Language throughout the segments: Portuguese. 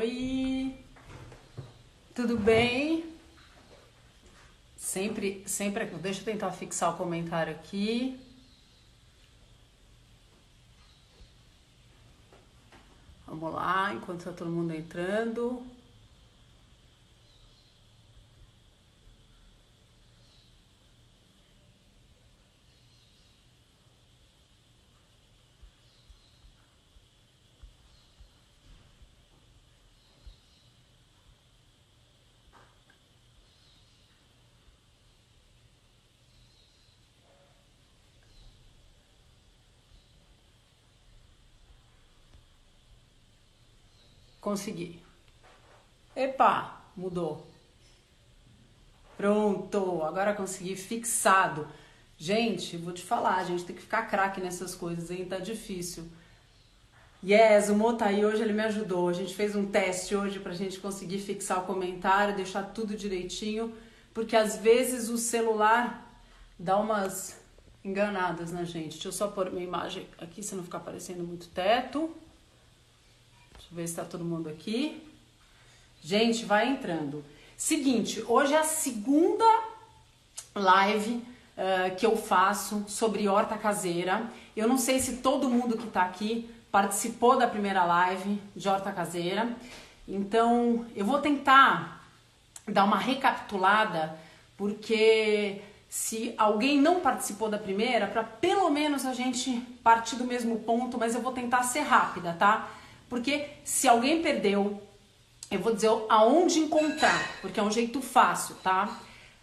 Oi, tudo bem? Sempre, deixa eu tentar fixar o comentário aqui. Vamos lá, enquanto tá todo mundo entrando. Consegui. Epa, mudou. Pronto, agora consegui fixado. Gente, vou te falar, a gente tem que ficar craque nessas coisas, hein? Tá difícil. Yes, o Mo tá aí, hoje ele me ajudou. A gente fez um teste hoje pra gente conseguir fixar o comentário, deixar tudo direitinho, porque às vezes o celular dá umas enganadas na gente. Deixa eu só pôr minha imagem aqui, se não ficar aparecendo muito teto. Deixa eu ver se tá todo mundo aqui. Gente, vai entrando. Seguinte, hoje é a segunda live que eu faço sobre horta caseira. Eu não sei se todo mundo que tá aqui participou da primeira live de horta caseira. Então, eu vou tentar dar uma recapitulada, porque se alguém não participou da primeira, para pelo menos a gente partir do mesmo ponto, mas eu vou tentar ser rápida, tá? Porque se alguém perdeu, eu vou dizer aonde encontrar, porque é um jeito fácil, tá?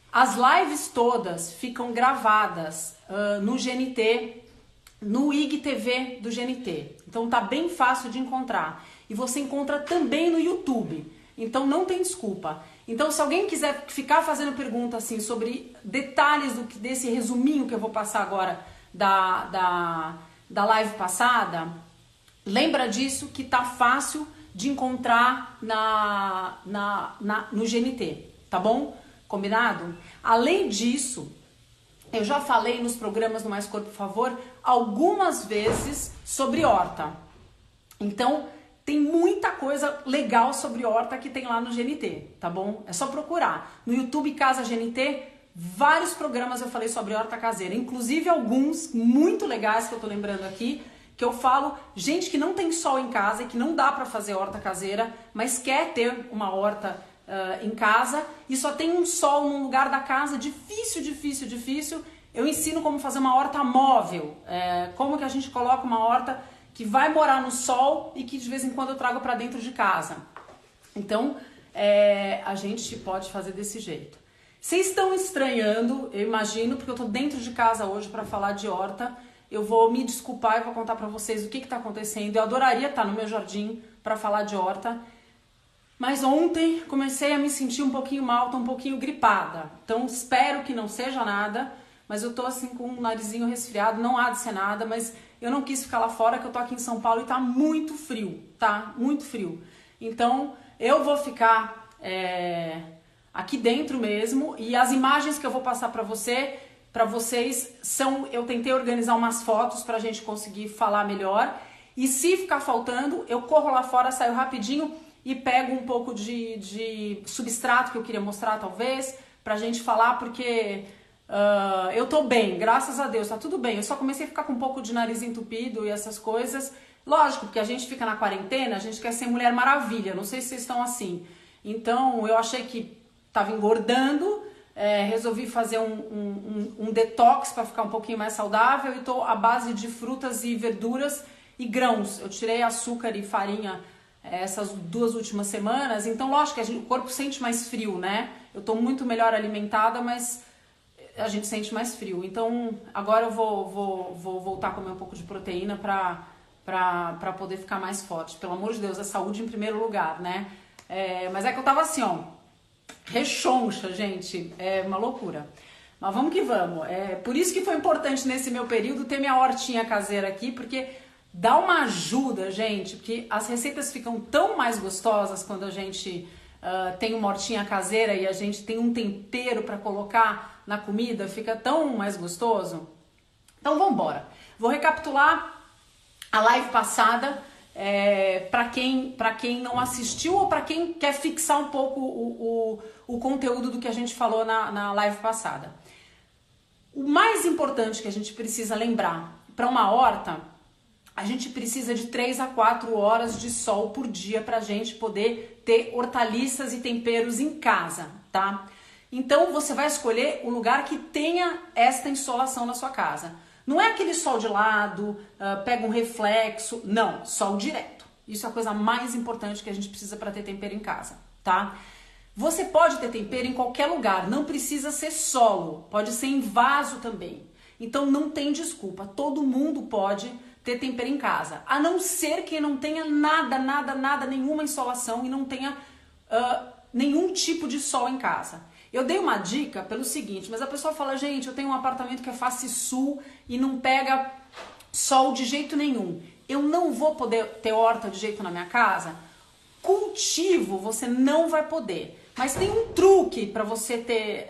As lives todas ficam gravadas no GNT, no IGTV do GNT. Então tá bem fácil de encontrar. E você encontra também no YouTube. Então não tem desculpa. Então se alguém quiser ficar fazendo pergunta assim sobre detalhes desse resuminho que eu vou passar agora da live passada, lembra disso que tá fácil de encontrar no GNT, tá bom? Combinado? Além disso, eu já falei nos programas do Mais Corpo, por favor, algumas vezes sobre horta. Então, tem muita coisa legal sobre horta que tem lá no GNT, tá bom? É só procurar. No YouTube Casa GNT, vários programas eu falei sobre horta caseira, inclusive alguns muito legais que eu tô lembrando aqui, que eu falo, gente que não tem sol em casa e que não dá para fazer horta caseira, mas quer ter uma horta em casa e só tem um sol num lugar da casa, difícil. Eu ensino como fazer uma horta móvel, como que a gente coloca uma horta que vai morar no sol e que de vez em quando eu trago para dentro de casa. Então, a gente pode fazer desse jeito. Vocês estão estranhando, eu imagino, porque eu tô dentro de casa hoje para falar de horta. Eu vou me desculpar e vou contar pra vocês o que tá acontecendo. Eu adoraria estar no meu jardim pra falar de horta, mas ontem comecei a me sentir um pouquinho mal, tô um pouquinho gripada. Então espero que não seja nada, mas eu tô assim com o narizinho resfriado, não há de ser nada, mas eu não quis ficar lá fora, que eu tô aqui em São Paulo e tá muito frio, tá? Muito frio. Então eu vou ficar aqui dentro mesmo, e as imagens que eu vou passar pra vocês eu tentei organizar umas fotos pra gente conseguir falar melhor, e se ficar faltando, eu corro lá fora, saio rapidinho e pego um pouco de substrato que eu queria mostrar talvez, pra gente falar, porque eu tô bem, graças a Deus, tá tudo bem. Eu só comecei a ficar com um pouco de nariz entupido e essas coisas, lógico, porque a gente fica na quarentena, a gente quer ser Mulher Maravilha, não sei se vocês estão assim. Então eu achei que tava engordando, resolvi fazer um detox para ficar um pouquinho mais saudável e tô à base de frutas e verduras e grãos. Eu tirei açúcar e farinha essas 2 últimas semanas, então lógico que o corpo sente mais frio, né? Eu tô muito melhor alimentada, mas a gente sente mais frio. Então agora eu vou voltar a comer um pouco de proteína para poder ficar mais forte. Pelo amor de Deus, a saúde em primeiro lugar, né? Mas é que eu tava assim, ó, rechoncha, gente, é uma loucura. Mas vamos que vamos. Por isso que foi importante nesse meu período ter minha hortinha caseira aqui, porque dá uma ajuda, gente, porque as receitas ficam tão mais gostosas quando a gente tem uma hortinha caseira e a gente tem um tempero para colocar na comida, fica tão mais gostoso. Então vamos embora. Vou recapitular a live passada. para quem não assistiu ou para quem quer fixar um pouco o conteúdo do que a gente falou na live passada. O mais importante que a gente precisa lembrar, para uma horta, a gente precisa de 3 a 4 horas de sol por dia para a gente poder ter hortaliças e temperos em casa, tá? Então você vai escolher o lugar que tenha esta insolação na sua casa. Não é aquele sol de lado, pega um reflexo, não, sol direto. Isso é a coisa mais importante que a gente precisa para ter tempero em casa, tá? Você pode ter tempero em qualquer lugar, não precisa ser solo, pode ser em vaso também. Então não tem desculpa, todo mundo pode ter tempero em casa, a não ser que não tenha nada, nenhuma insolação e não tenha nenhum tipo de sol em casa. Eu dei uma dica pelo seguinte, mas a pessoa fala, gente, eu tenho um apartamento que é face sul e não pega sol de jeito nenhum. Eu não vou poder ter horta de jeito na minha casa? Cultivo você não vai poder, mas tem um truque para você ter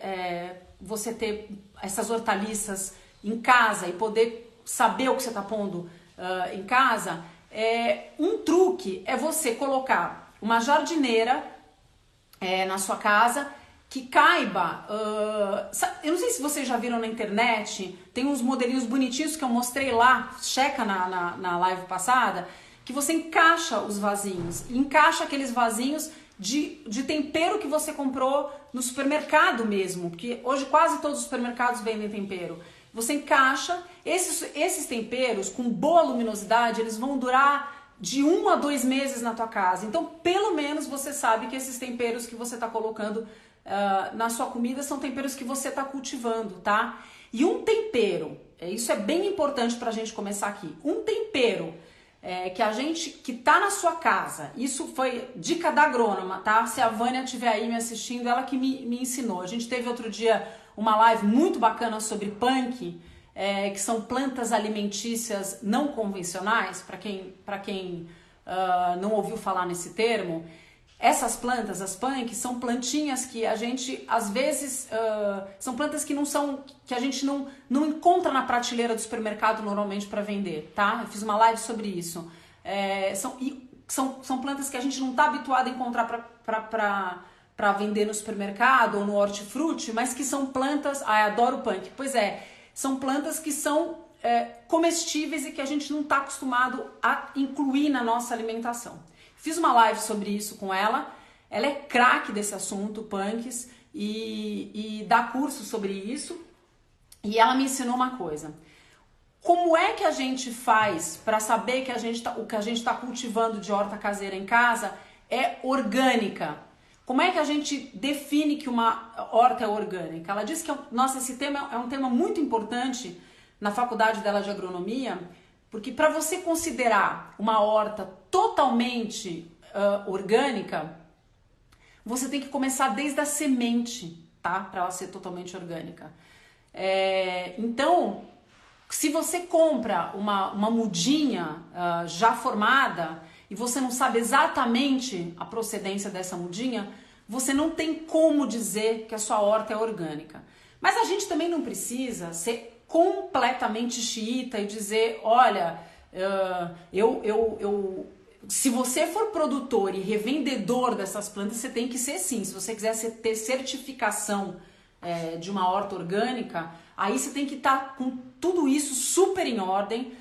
essas hortaliças em casa e poder saber o que você está pondo em casa. Um truque é você colocar uma jardineira na sua casa que caiba, eu não sei se vocês já viram na internet, tem uns modelinhos bonitinhos que eu mostrei lá, checa na live passada, que você encaixa os vasinhos, encaixa aqueles vasinhos de tempero que você comprou no supermercado mesmo, porque hoje quase todos os supermercados vendem tempero. Você encaixa, esses temperos com boa luminosidade, eles vão durar de 1 a 2 meses na tua casa. Então, pelo menos você sabe que esses temperos que você está colocando na sua comida são temperos que você está cultivando, tá? E um tempero, isso é bem importante pra gente começar aqui. Um tempero que tá na sua casa, isso foi dica da agrônoma, tá? Se a Vânia estiver aí me assistindo, ela que me ensinou. A gente teve outro dia uma live muito bacana sobre punk, que são plantas alimentícias não convencionais, para quem não ouviu falar nesse termo. Essas plantas, as punk, são plantinhas que a gente, às vezes, são plantas que a gente não encontra na prateleira do supermercado normalmente para vender, tá? Eu fiz uma live sobre isso. São plantas que a gente não está habituado a encontrar para vender no supermercado ou no hortifruti, mas que são plantas... adoro punk. Pois são plantas que são comestíveis e que a gente não está acostumado a incluir na nossa alimentação. Fiz uma live sobre isso com ela é craque desse assunto, punks, e dá curso sobre isso, e ela me ensinou uma coisa. Como é que a gente faz para saber que o que a gente está cultivando de horta caseira em casa é orgânica? Como é que a gente define que uma horta é orgânica? Ela disse que, nossa, esse tema é um tema muito importante na faculdade dela de agronomia, porque para você considerar uma horta totalmente orgânica, você tem que começar desde a semente, tá? Para ela ser totalmente orgânica. Então, se você compra uma mudinha já formada e você não sabe exatamente a procedência dessa mudinha, você não tem como dizer que a sua horta é orgânica. Mas a gente também não precisa ser completamente xiita e dizer, olha, se você for produtor e revendedor dessas plantas, você tem que ser sim. Se você quiser ter certificação de uma horta orgânica, aí você tem que estar com tudo isso super em ordem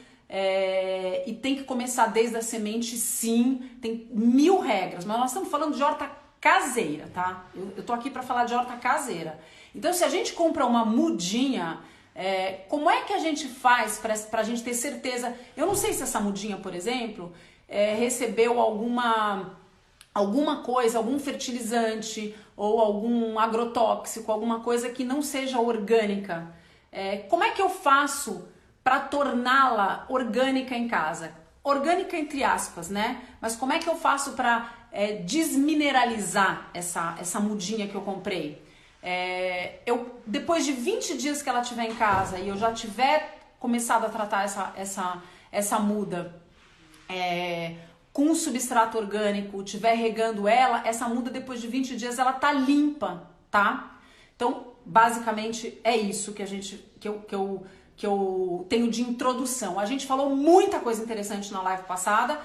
e tem que começar desde a semente, sim. Tem 1000 regras, mas nós estamos falando de horta caseira, tá? Eu tô aqui para falar de horta caseira. Então, se a gente compra uma mudinha, como é que a gente faz para a gente ter certeza? Eu não sei se essa mudinha, por exemplo, recebeu alguma coisa, algum fertilizante ou algum agrotóxico, alguma coisa que não seja orgânica. Como é que eu faço para torná-la orgânica em casa? Orgânica entre aspas, né? Mas como é que eu faço para desmineralizar essa mudinha que eu comprei? Depois de 20 dias que ela estiver em casa e eu já tiver começado a tratar essa muda com um substrato orgânico, estiver regando essa muda depois de 20 dias ela tá limpa, tá? Então, basicamente é isso que eu tenho de introdução. A gente falou muita coisa interessante na live passada.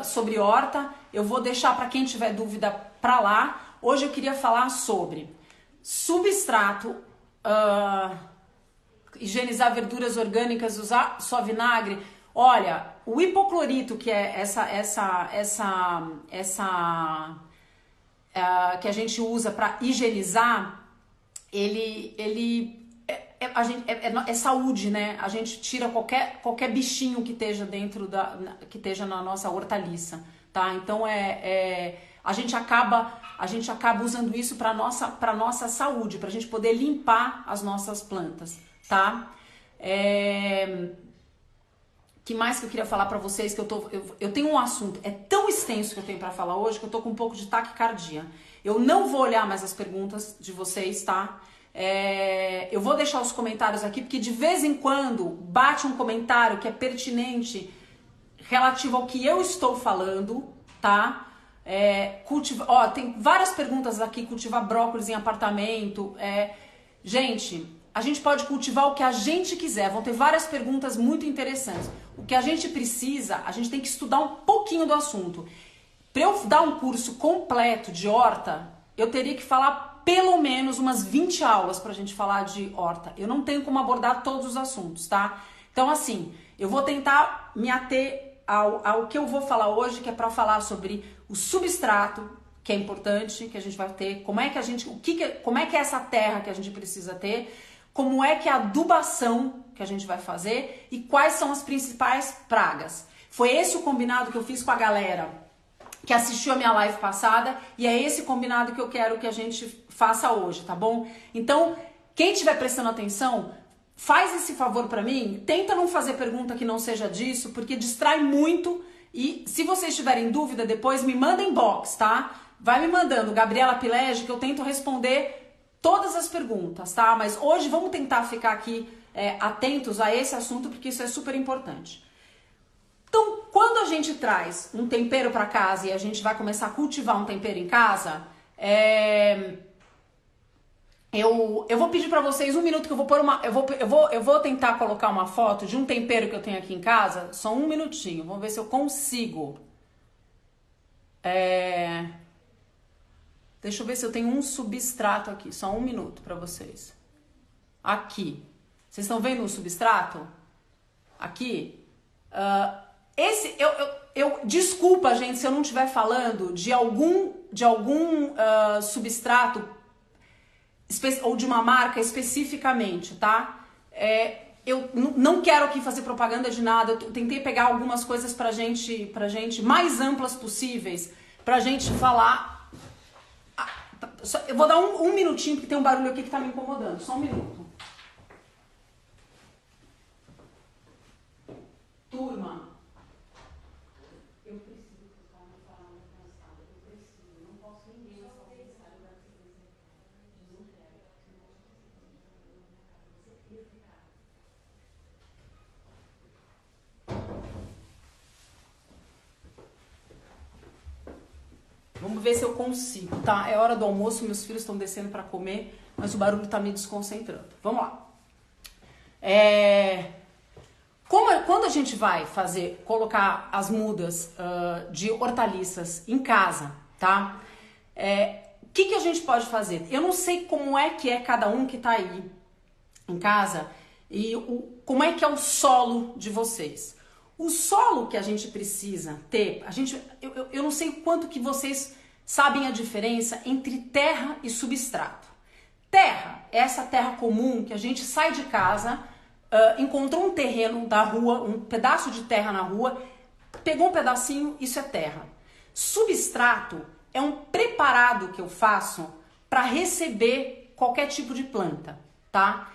sobre horta. Eu vou deixar para quem tiver dúvida para lá. Hoje eu queria falar sobre substrato, higienizar verduras orgânicas, usar só vinagre. Olha, o hipoclorito, que é que a gente usa para higienizar, ele é saúde, né? A gente tira qualquer bichinho que esteja dentro que esteja na nossa hortaliça, tá? Então a gente acaba usando isso para nossa saúde, para a gente poder limpar as nossas plantas, tá? Que mais que eu queria falar para vocês, que eu tenho um assunto, é tão extenso que eu tenho para falar hoje, que eu tô com um pouco de taquicardia. Eu não vou olhar mais as perguntas de vocês, tá? Eu vou deixar os comentários aqui, porque de vez em quando bate um comentário que é pertinente relativo ao que eu estou falando, tá? Tem várias perguntas aqui, cultivar brócolis em apartamento. Gente, a gente pode cultivar o que a gente quiser. Vão ter várias perguntas muito interessantes. O que a gente precisa, a gente tem que estudar um pouquinho do assunto. Para eu dar um curso completo de horta, eu teria que falar pelo menos umas 20 aulas pra gente falar de horta. Eu não tenho como abordar todos os assuntos, tá? Então, assim, eu vou tentar me ater ao que eu vou falar hoje, que é para falar sobre o substrato, que é importante, que a gente vai ter, como é que é essa terra que a gente precisa ter, como é que é a adubação que a gente vai fazer e quais são as principais pragas. Foi esse o combinado que eu fiz com a galera que assistiu a minha live passada e é esse combinado que eu quero que a gente faça hoje, tá bom? Então, quem estiver prestando atenção, faz esse favor pra mim, tenta não fazer pergunta que não seja disso, porque distrai muito. E se vocês tiverem dúvida depois, me manda inbox, tá? Vai me mandando, Gabriela Pilege, que eu tento responder todas as perguntas, tá? Mas hoje vamos tentar ficar aqui atentos a esse assunto, porque isso é super importante. Então, quando a gente traz um tempero para casa e a gente vai começar a cultivar um tempero em casa, eu vou pedir para vocês um minuto que eu vou pôr eu vou tentar colocar uma foto de um tempero que eu tenho aqui em casa, só um minutinho, vamos ver se eu consigo. Deixa eu ver se eu tenho um substrato aqui, só um minuto para vocês. Aqui, vocês estão vendo o substrato? Aqui? Desculpa, gente, se eu não estiver falando de algum substrato ou de uma marca especificamente, tá? Eu não quero aqui fazer propaganda de nada. Eu tentei pegar algumas coisas pra gente mais amplas possíveis, pra gente falar. Eu vou dar um minutinho, porque tem um barulho aqui que tá me incomodando. Só um minuto. Turma. Eu preciso ficar uma palavra cansada. Eu preciso. Não posso ninguém nessa oficina da não quero. Vamos ver se eu consigo, tá? É hora do almoço, meus filhos estão descendo para comer, mas o barulho tá me desconcentrando. Vamos lá. Quando a gente vai colocar as mudas de hortaliças em casa, tá? O que a gente pode fazer? Eu não sei como é que é cada um que tá aí em casa e como é que é o solo de vocês. O solo que a gente precisa ter, eu não sei o quanto que vocês sabem a diferença entre terra e substrato. Terra é essa terra comum que a gente sai de casa, encontrou um terreno da rua, um pedaço de terra na rua, pegou um pedacinho, isso é terra. Substrato é um preparado que eu faço para receber qualquer tipo de planta, tá?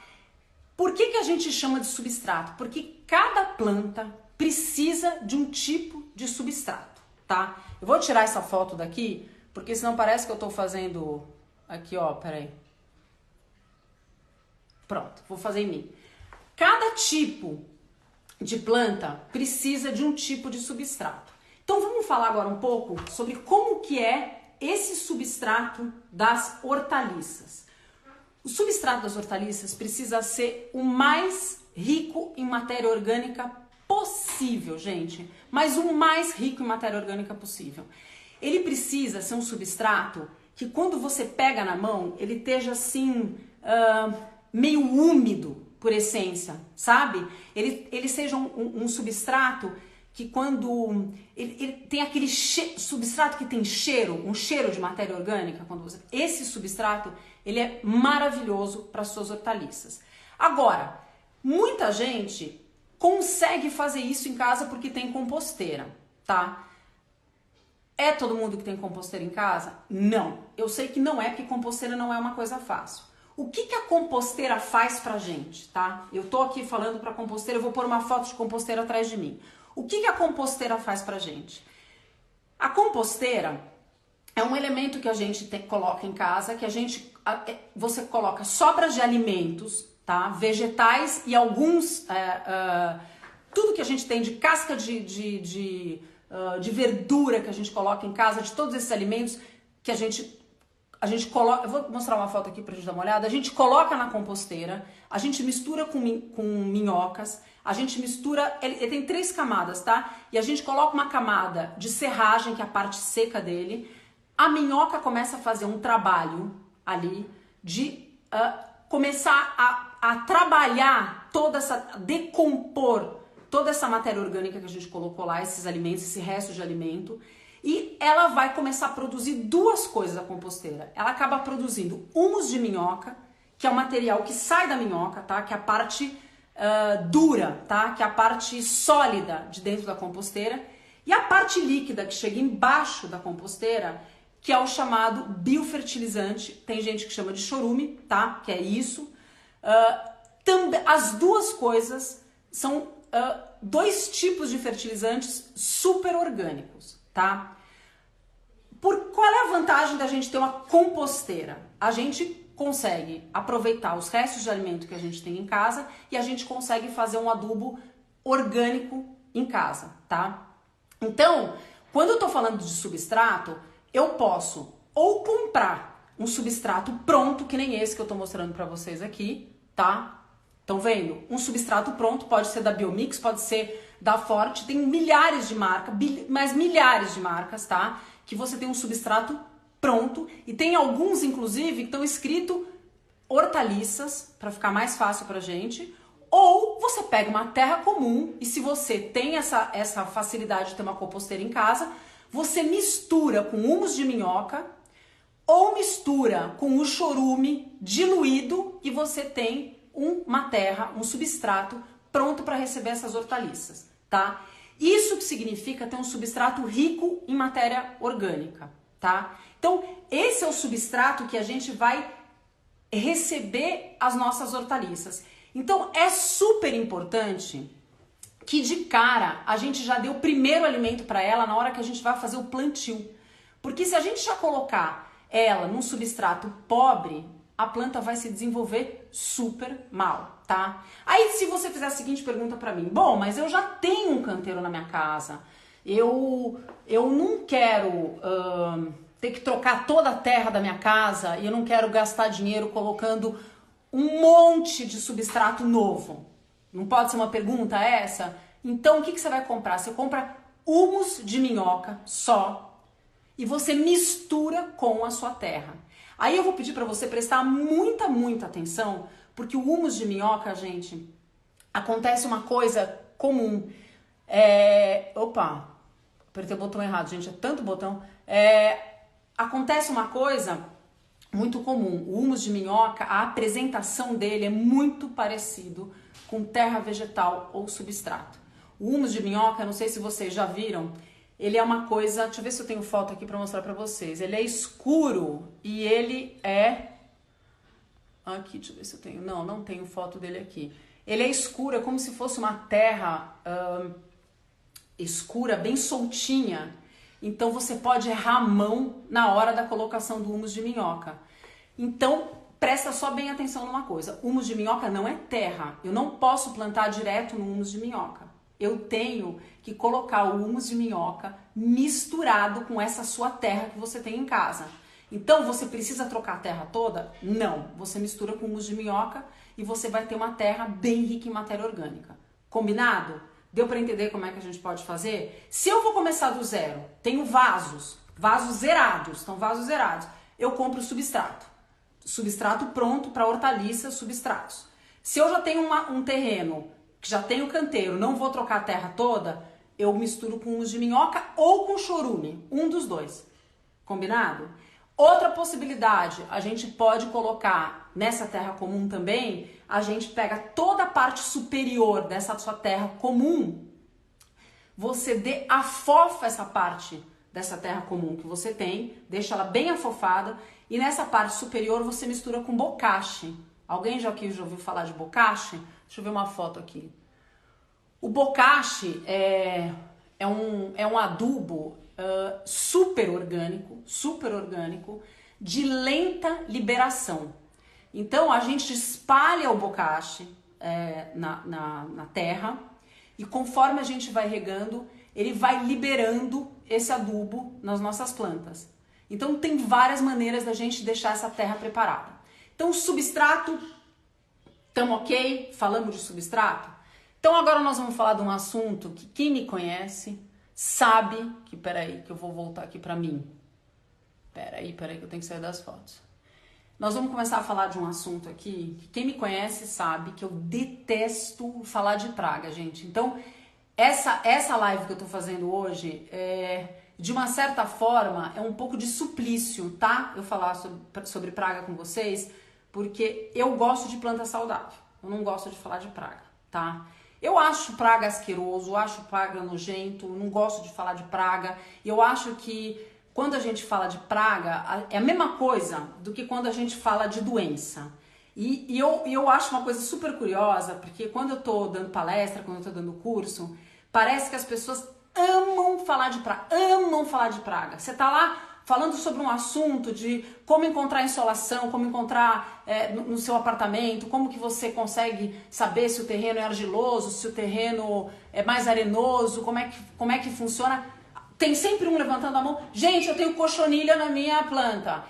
Por que a gente chama de substrato? Porque cada planta precisa de um tipo de substrato, tá? Eu vou tirar essa foto daqui, porque senão parece que eu tô fazendo... Aqui, ó, peraí. Pronto, vou fazer em mim. Cada tipo de planta precisa de um tipo de substrato. Então vamos falar agora um pouco sobre como que é esse substrato das hortaliças. O substrato das hortaliças precisa ser o mais rico em matéria orgânica possível, gente, mas o mais rico em matéria orgânica possível. Ele precisa ser um substrato que quando você pega na mão, ele esteja assim, meio úmido por essência, sabe? Ele seja um substrato que quando... Ele tem aquele substrato que tem cheiro, um cheiro de matéria orgânica. Esse substrato, ele é maravilhoso para suas hortaliças. Agora, muita gente consegue fazer isso em casa porque tem composteira, tá? É todo mundo que tem composteira em casa? Não. Eu sei que não é, porque composteira não é uma coisa fácil. O que a composteira faz pra gente, tá? Eu tô aqui falando pra composteira, eu vou pôr uma foto de composteira atrás de mim. O que a composteira faz pra gente? A composteira é um elemento que a gente coloca em casa, que você coloca sobras de alimentos, tá? Vegetais e alguns... tudo que a gente tem de casca de verdura que a gente coloca em casa, de todos esses alimentos que a gente coloca... Eu vou mostrar uma foto aqui pra gente dar uma olhada. A gente coloca na composteira, a gente mistura com minhocas, a gente mistura... Ele tem 3 camadas, tá? E a gente coloca uma camada de serragem, que é a parte seca dele. A minhoca começa a fazer um trabalho ali de começar a trabalhar decompor toda essa matéria orgânica que a gente colocou lá, esses alimentos, esse resto de alimento, e ela vai começar a produzir 2 coisas, a composteira. Ela acaba produzindo humus de minhoca, que é o material que sai da minhoca, tá? Que é a parte dura, tá? Que é a parte sólida de dentro da composteira, e a parte líquida que chega embaixo da composteira, que é o chamado biofertilizante. Tem gente que chama de chorume, tá? Que é isso. As 2 coisas são 2 tipos de fertilizantes super orgânicos, tá? Qual é a vantagem da gente ter uma composteira? A gente consegue aproveitar os restos de alimento que a gente tem em casa e a gente consegue fazer um adubo orgânico em casa, tá? Então, quando eu tô falando de substrato, eu posso ou comprar um substrato pronto, que nem esse que eu tô mostrando pra vocês aqui, tá? Estão vendo? Um substrato pronto, pode ser da Biomix, pode ser da Forte, tem milhares de marcas, mas milhares de marcas, tá? Que você tem um substrato pronto, e tem alguns, inclusive, que estão escrito hortaliças, para ficar mais fácil pra gente, ou você pega uma terra comum, e se você tem essa facilidade de ter uma composteira em casa, você mistura com humus de minhoca, ou mistura com o chorume diluído, e você tem uma terra, um substrato pronto para receber essas hortaliças, tá? Isso que significa ter um substrato rico em matéria orgânica, tá? Então, esse é o substrato que a gente vai receber as nossas hortaliças. Então, é super importante que de cara a gente já dê o primeiro alimento para ela na hora que a gente vai fazer o plantio. Porque se a gente já colocar ela num substrato pobre, a planta vai se desenvolver super mal, tá? Aí se você fizer a seguinte pergunta pra mim: bom, mas eu já tenho um canteiro na minha casa, eu não quero ter que trocar toda a terra da minha casa e eu não quero gastar dinheiro colocando um monte de substrato novo. Não pode ser uma pergunta essa? Então o que você vai comprar? Você compra humus de minhoca só e você mistura com a sua terra. Aí eu vou pedir para você prestar muita atenção, porque o humus de minhoca, gente, acontece uma coisa comum. Opa, apertei o botão errado, gente, é tanto botão. Acontece uma coisa muito comum. O humus de minhoca, a apresentação dele é muito parecido com terra vegetal ou substrato. O humus de minhoca, não sei se vocês já viram, ele é uma coisa... Deixa eu ver se eu tenho foto aqui para mostrar para vocês. Ele é escuro e ele é... Aqui, deixa eu ver se eu tenho... Não tenho foto dele aqui. Ele é escuro, é como se fosse uma terra escura, bem soltinha. Então você pode errar a mão na hora da colocação do humus de minhoca. Então, presta só bem atenção numa coisa. Humus de minhoca não é terra. Eu não posso plantar direto no humus de minhoca. Eu tenho que colocar o humus de minhoca misturado com essa sua terra que você tem em casa. Então, você precisa trocar a terra toda? Não. Você mistura com humus de minhoca e você vai ter uma terra bem rica em matéria orgânica. Combinado? Deu para entender como é que a gente pode fazer? Se eu vou começar do zero, tenho vasos zerados, então vasos zerados, eu compro substrato pronto para hortaliças, substratos. Se eu já tenho um terreno, que já tenho canteiro, não vou trocar a terra toda, eu misturo com humus de minhoca ou com chorume, um dos dois. Combinado? Outra possibilidade, a gente pode colocar nessa terra comum também, a gente pega toda a parte superior dessa sua terra comum, você afofa essa parte dessa terra comum que você tem, deixa ela bem afofada, e nessa parte superior você mistura com bocache. Alguém já ouviu falar de bocache? Deixa eu ver uma foto aqui. O bocache é um adubo super orgânico, de lenta liberação. Então a gente espalha o bocache na terra e conforme a gente vai regando, ele vai liberando esse adubo nas nossas plantas. Então tem várias maneiras da gente deixar essa terra preparada. Então substrato, estamos ok? Falamos de substrato? Então agora nós vamos falar de um assunto que quem me conhece sabe que, peraí, que eu vou voltar aqui pra mim. Peraí, que eu tenho que sair das fotos. Nós vamos começar a falar de um assunto aqui que quem me conhece sabe que eu detesto falar de praga, gente. Então, essa live que eu tô fazendo hoje, de uma certa forma, é um pouco de suplício, tá? Eu falar sobre praga com vocês, porque eu gosto de planta saudável. Eu não gosto de falar de praga, tá? Eu acho praga asqueroso, acho praga nojento, não gosto de falar de praga. Eu acho que quando a gente fala de praga, é a mesma coisa do que quando a gente fala de doença. E eu acho uma coisa super curiosa, porque quando eu tô dando palestra, quando eu tô dando curso, parece que as pessoas amam falar de praga. Você tá lá falando sobre um assunto de como encontrar insolação, como encontrar no seu apartamento, como que você consegue saber se o terreno é argiloso, se o terreno é mais arenoso, como é que funciona. Tem sempre um levantando a mão. Gente, eu tenho cochonilha na minha planta.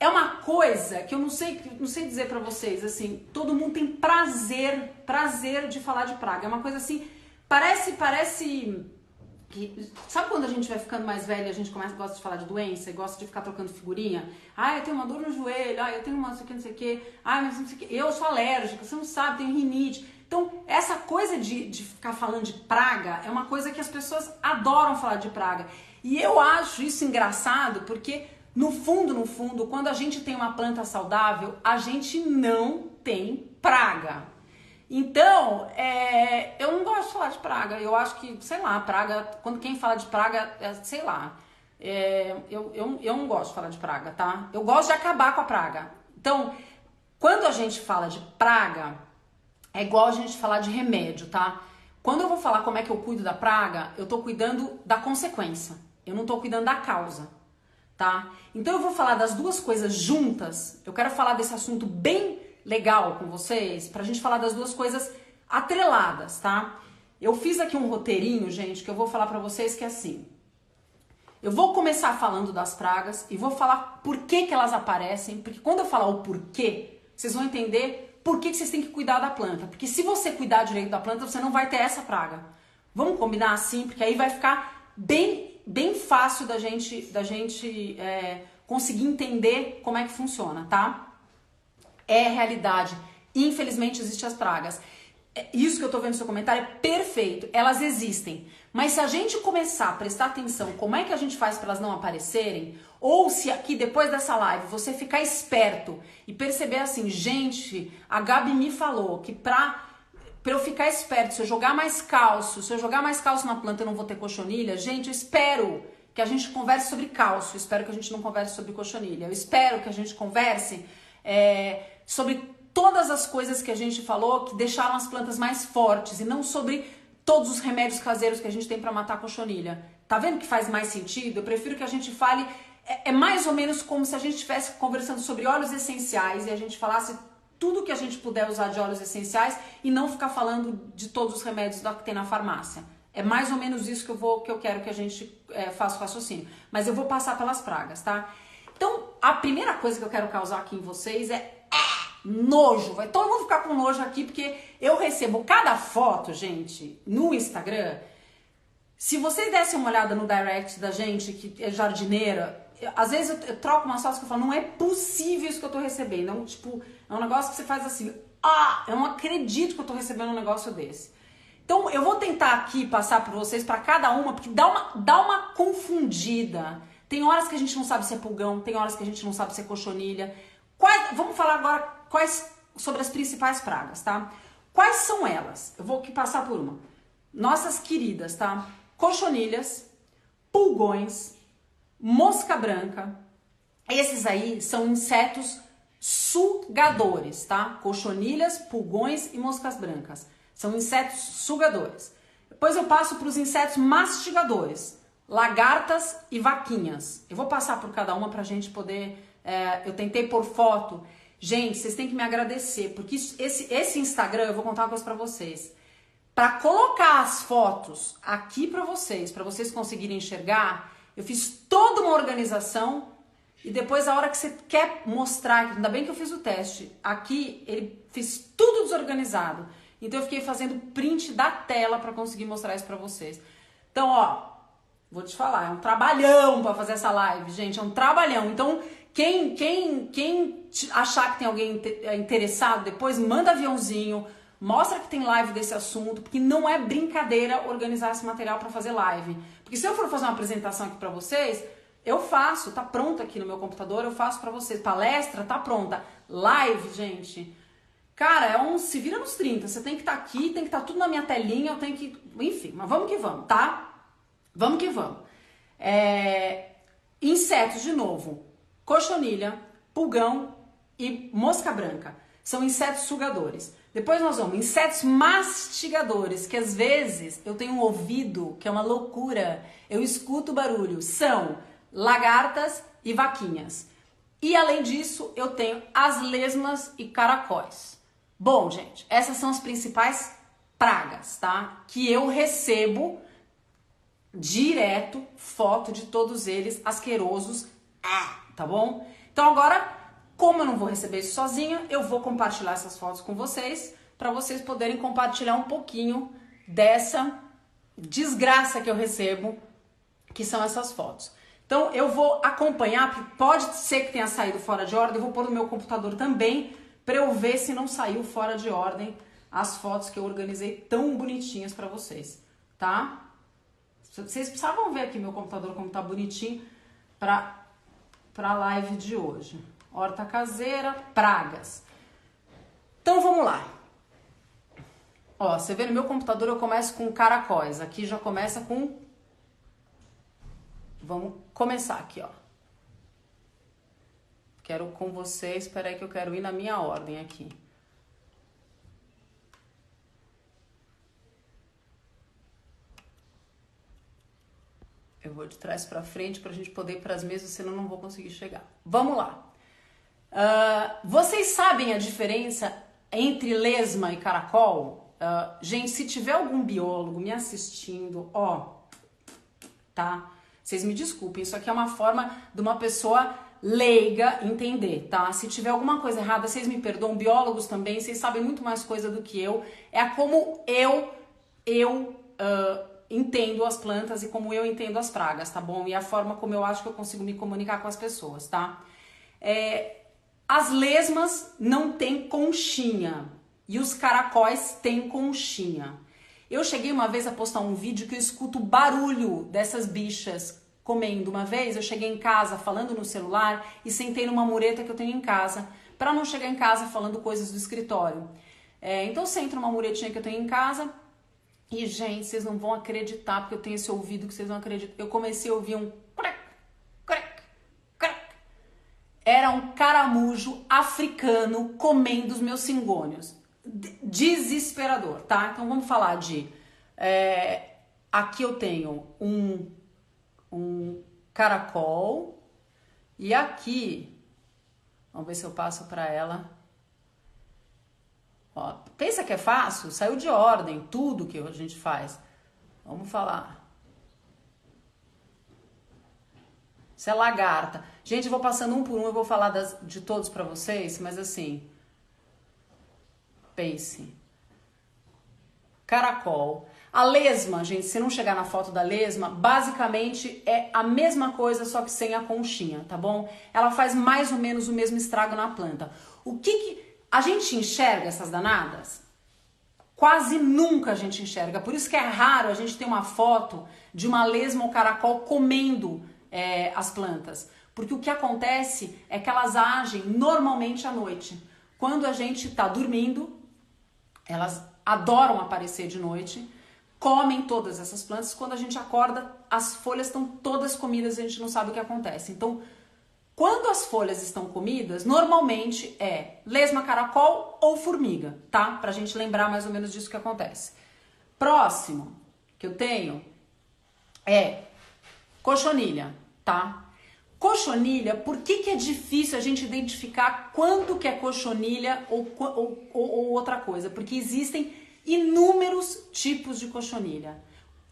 É uma coisa que eu não sei dizer pra vocês, assim, todo mundo tem prazer de falar de praga. É uma coisa assim, parece que, sabe quando a gente vai ficando mais velha, a gente gosta de falar de doença, gosta de ficar trocando figurinha? Ah, eu tenho uma dor no joelho, eu tenho uma não sei o que, mas não sei o que, eu sou alérgica, você não sabe, tenho rinite. Então, essa coisa de ficar falando de praga é uma coisa que as pessoas adoram falar de praga. E eu acho isso engraçado porque, no fundo, quando a gente tem uma planta saudável, a gente não tem praga. Então, eu não gosto de falar de praga. Eu acho que, sei lá, praga, quando quem fala de praga, sei lá, eu não gosto de falar de praga, tá? Eu gosto de acabar com a praga. Então, quando a gente fala de praga, é igual a gente falar de remédio, tá? Quando eu vou falar como é que eu cuido da praga, eu tô cuidando da consequência. Eu não tô cuidando da causa, tá? Então eu vou falar das duas coisas juntas. Eu quero falar desse assunto bem legal com vocês, pra gente falar das duas coisas atreladas, tá? Eu fiz aqui um roteirinho, gente, que eu vou falar pra vocês que é assim. Eu vou começar falando das pragas e vou falar por que elas aparecem, porque quando eu falar o porquê, vocês vão entender por que vocês têm que cuidar da planta. Porque se você cuidar direito da planta, você não vai ter essa praga. Vamos combinar assim, porque aí vai ficar bem fácil da gente conseguir entender como é que funciona, tá? É realidade. Infelizmente, existem as pragas. Isso que eu tô vendo no seu comentário é perfeito. Elas existem. Mas se a gente começar a prestar atenção como é que a gente faz para elas não aparecerem, ou se aqui depois dessa live você ficar esperto e perceber assim, gente, a Gabi me falou que pra eu ficar esperto, se eu jogar mais cálcio, na planta eu não vou ter cochonilha, gente, eu espero que a gente converse sobre cálcio, eu espero que a gente não converse sobre cochonilha, eu espero que a gente converse sobre todas as coisas que a gente falou que deixaram as plantas mais fortes e não sobre todos os remédios caseiros que a gente tem para matar a cochonilha. Tá vendo que faz mais sentido? Eu prefiro que a gente fale, é mais ou menos como se a gente estivesse conversando sobre óleos essenciais e a gente falasse tudo que a gente puder usar de óleos essenciais e não ficar falando de todos os remédios que tem na farmácia. É mais ou menos isso que eu quero que a gente faça o raciocínio. Mas eu vou passar pelas pragas, tá? Então, a primeira coisa que eu quero causar aqui em vocês é nojo, vai todo mundo ficar com nojo aqui, porque eu recebo cada foto, gente, no Instagram. Se vocês dessem uma olhada no direct da gente, que é jardineira, às vezes eu troco umas fotos que eu falo, não é possível isso que eu tô recebendo. É um, tipo, é um negócio que você faz assim, eu não acredito que eu tô recebendo um negócio desse. Então eu vou tentar aqui passar para vocês, para cada uma, porque dá uma confundida. Tem horas que a gente não sabe se é pulgão, tem horas que a gente não sabe se é cochonilha. Vamos falar agora sobre as principais pragas, tá? Quais são elas? Eu vou aqui passar por uma. Nossas queridas, tá? Cochonilhas, pulgões, mosca branca. Esses aí são insetos sugadores, tá? Cochonilhas, pulgões e moscas brancas. São insetos sugadores. Depois eu passo para os insetos mastigadores. Lagartas e vaquinhas. Eu vou passar por cada uma pra gente poder... eu tentei por foto. Gente, vocês têm que me agradecer, porque esse Instagram, eu vou contar uma coisa pra vocês. Pra colocar as fotos aqui pra vocês conseguirem enxergar, eu fiz toda uma organização e depois a hora que você quer mostrar, ainda bem que eu fiz o teste, aqui ele fiz tudo desorganizado. Então eu fiquei fazendo print da tela pra conseguir mostrar isso pra vocês. Então, ó, vou te falar, é um trabalhão pra fazer essa live, gente, é um trabalhão. Então, quem achar que tem alguém interessado, depois manda aviãozinho, mostra que tem live desse assunto, porque não é brincadeira organizar esse material pra fazer live. Porque se eu for fazer uma apresentação aqui pra vocês, eu faço, tá pronto aqui no meu computador, eu faço pra vocês. Palestra, tá pronta. Live, gente, cara, se vira nos 30, você tem que estar aqui, tem que estar tudo na minha telinha, eu tenho que... Enfim, mas vamos que vamos, tá? Vamos que vamos. Insetos, de novo. Cochonilha, pulgão e mosca branca. São insetos sugadores. Depois nós vamos insetos mastigadores, que às vezes eu tenho um ouvido que é uma loucura. Eu escuto barulho. São lagartas e vaquinhas. E além disso, eu tenho as lesmas e caracóis. Bom, gente, essas são as principais pragas, tá? Que eu recebo direto foto de todos eles asquerosos, tá bom? Então agora, como eu não vou receber isso sozinha, eu vou compartilhar essas fotos com vocês, para vocês poderem compartilhar um pouquinho dessa desgraça que eu recebo, que são essas fotos. Então eu vou acompanhar, porque pode ser que tenha saído fora de ordem, eu vou pôr no meu computador também, para eu ver se não saiu fora de ordem as fotos que eu organizei tão bonitinhas para vocês, tá? Vocês precisavam ver aqui meu computador como tá bonitinho para a live de hoje. Horta caseira, pragas. Então vamos lá. Ó, você vê no meu computador eu começo com caracóis. Aqui já começa com... Vamos começar aqui, ó. Quero com vocês, espera aí que eu quero ir na minha ordem aqui. Eu vou de trás para frente para a gente poder ir para as mesas, senão eu não vou conseguir chegar. Vamos lá. Vocês sabem a diferença entre lesma e caracol? Gente, se tiver algum biólogo me assistindo, ó, tá? Vocês me desculpem, isso aqui é uma forma de uma pessoa leiga entender, tá? Se tiver alguma coisa errada, vocês me perdoam, biólogos também, vocês sabem muito mais coisa do que eu. É como eu entendo as plantas e como eu entendo as pragas, tá bom? E a forma como eu acho que eu consigo me comunicar com as pessoas, tá? As lesmas não têm conchinha e os caracóis têm conchinha. Eu cheguei uma vez a postar um vídeo que eu escuto o barulho dessas bichas comendo. Uma vez eu cheguei em casa falando no celular e sentei numa mureta que eu tenho em casa para não chegar em casa falando coisas do escritório. Então eu sento numa muretinha que eu tenho em casa e, gente, vocês não vão acreditar, porque eu tenho esse ouvido que vocês não acreditam. Eu comecei a ouvir um crack, crack, crack. Era um caramujo africano comendo os meus cingônios. Desesperador, tá? Então vamos falar de... aqui eu tenho um caracol e aqui... Vamos ver se eu passo para ela... Ó, pensa que é fácil? Saiu de ordem tudo que a gente faz. Vamos falar. Isso é lagarta. Gente, eu vou passando um por um, eu vou falar de todos pra vocês, mas assim, pense. Caracol. A lesma, gente, se não chegar na foto da lesma, basicamente é a mesma coisa, só que sem a conchinha, tá bom? Ela faz mais ou menos o mesmo estrago na planta. O que a gente enxerga essas danadas? Quase nunca a gente enxerga. Por isso que é raro a gente ter uma foto de uma lesma ou caracol comendo as plantas. Porque o que acontece é que elas agem normalmente à noite. Quando a gente tá dormindo, elas adoram aparecer de noite, comem todas essas plantas. Quando a gente acorda, as folhas estão todas comidas e a gente não sabe o que acontece. Então, quando as folhas estão comidas, normalmente é lesma, caracol ou formiga, tá? Pra gente lembrar mais ou menos disso que acontece. Próximo que eu tenho é cochonilha, tá? Cochonilha, por que é difícil a gente identificar quando que é cochonilha ou outra coisa? Porque existem inúmeros tipos de cochonilha.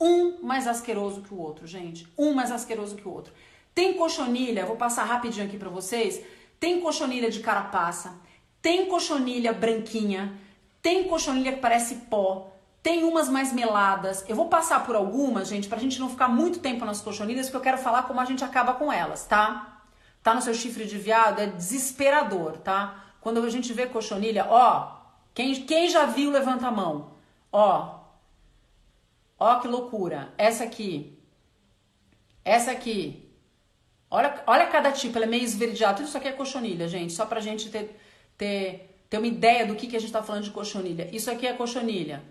Um mais asqueroso que o outro, gente. Um mais asqueroso que o outro. Tem cochonilha, vou passar rapidinho aqui pra vocês. Tem cochonilha de carapaça, tem cochonilha branquinha, tem cochonilha que parece pó, tem umas mais meladas. Eu vou passar por algumas, gente, pra gente não ficar muito tempo nas cochonilhas, porque eu quero falar como a gente acaba com elas, tá? Tá no seu chifre de veado, é desesperador, tá? Quando a gente vê cochonilha, ó, quem já viu, levanta a mão. Ó que loucura. Essa aqui. Olha cada tipo, ela é meio esverdeada. Tudo isso aqui é cochonilha, gente, só pra gente ter uma ideia do que a gente tá falando de cochonilha. Isso aqui é cochonilha.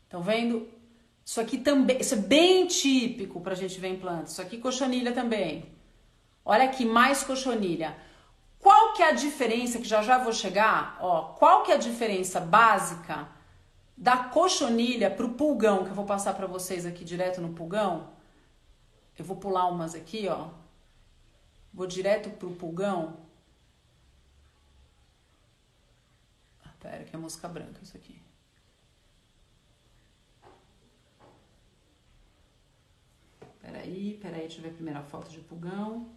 Estão vendo? Isso aqui também, isso é bem típico pra gente ver em plantas. Isso aqui cochonilha também. Olha aqui, mais cochonilha. Qual que é a diferença, que já vou chegar, ó, qual que é a diferença básica da cochonilha pro pulgão, que eu vou passar pra vocês aqui direto no pulgão? Eu vou pular umas aqui, ó. Vou direto pro pulgão. Pera, que é mosca branca isso aqui. Peraí, deixa eu ver a primeira foto de pulgão.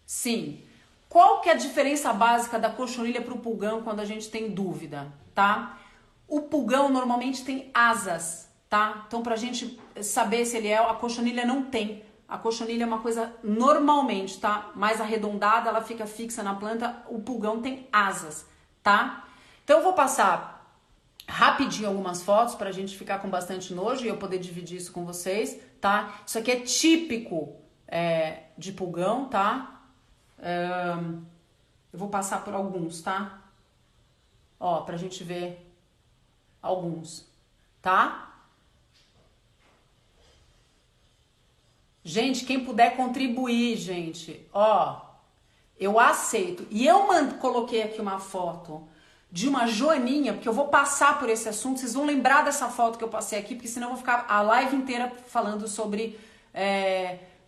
Sim. Qual que é a diferença básica da cochonilha pro pulgão quando a gente tem dúvida, tá? O pulgão normalmente tem asas, tá? Então pra gente saber se ele é, a cochonilha não tem. A cochonilha é uma coisa normalmente, tá? Mais arredondada, ela fica fixa na planta. O pulgão tem asas, tá? Então eu vou passar rapidinho algumas fotos pra gente ficar com bastante nojo e eu poder dividir isso com vocês, tá? Isso aqui é típico de pulgão, tá? Eu vou passar por alguns, tá? Ó, pra gente ver alguns, tá? Gente, quem puder contribuir, gente, ó, eu aceito. E eu coloquei aqui uma foto de uma joaninha, porque eu vou passar por esse assunto, vocês vão lembrar dessa foto que eu passei aqui, porque senão eu vou ficar a live inteira falando sobre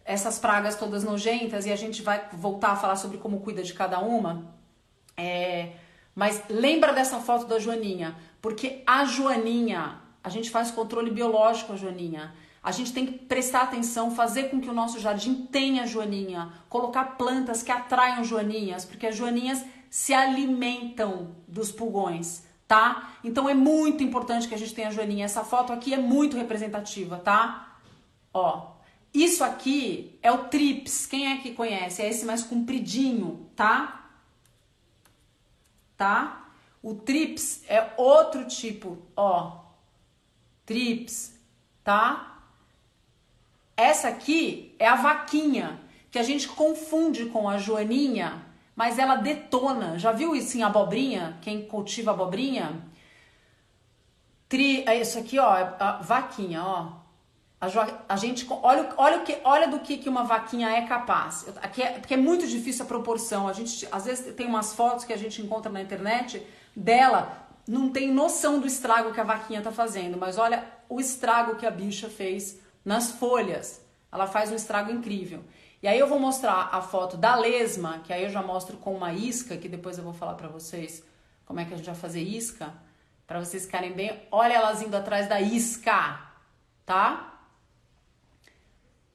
essas pragas todas nojentas e a gente vai voltar a falar sobre como cuida de cada uma. Mas lembra dessa foto da joaninha, porque a joaninha, a gente faz controle biológico com a joaninha. A gente tem que prestar atenção, fazer com que o nosso jardim tenha joaninha, colocar plantas que atraiam joaninhas, porque as joaninhas se alimentam dos pulgões, tá? Então é muito importante que a gente tenha joaninha. Essa foto aqui é muito representativa, tá? Ó, isso aqui é o trips. Quem é que conhece? É esse mais compridinho, tá? Tá? O trips é outro tipo, ó. Trips, tá? Essa aqui é a vaquinha, que a gente confunde com a joaninha, mas ela detona. Já viu isso em abobrinha? Quem cultiva abobrinha? Isso aqui, ó, é a vaquinha, ó. A gente olha do que uma vaquinha é capaz. Porque é muito difícil a proporção. A gente às vezes tem umas fotos que a gente encontra na internet dela, não tem noção do estrago que a vaquinha tá fazendo, mas olha o estrago que a bicha fez nas folhas. Ela faz um estrago incrível. E aí eu vou mostrar a foto da lesma, que aí eu já mostro com uma isca, que depois eu vou falar pra vocês como é que a gente vai fazer isca, pra vocês ficarem bem. Olha elas indo atrás da isca, tá?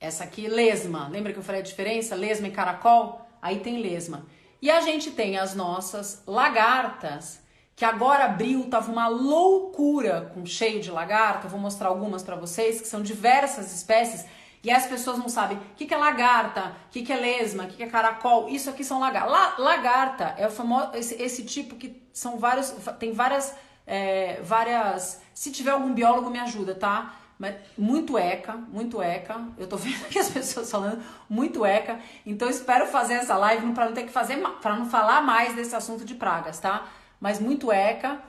Essa aqui, lesma. Lembra que eu falei a diferença? Lesma e caracol? Aí tem lesma. E a gente tem as nossas lagartas, que agora abril tava uma loucura com cheio de lagarta. Eu vou mostrar algumas para vocês, que são diversas espécies, e as pessoas não sabem o que é lagarta, o que é lesma, o que é caracol. Isso aqui são lagartas. Lagarta é o famoso, esse tipo que são vários, tem várias, se tiver algum biólogo me ajuda, tá? Mas muito eca, eu tô vendo aqui as pessoas falando, muito eca, então espero fazer essa live para não ter que fazer, para não falar mais desse assunto de pragas, tá? Mas muito eca,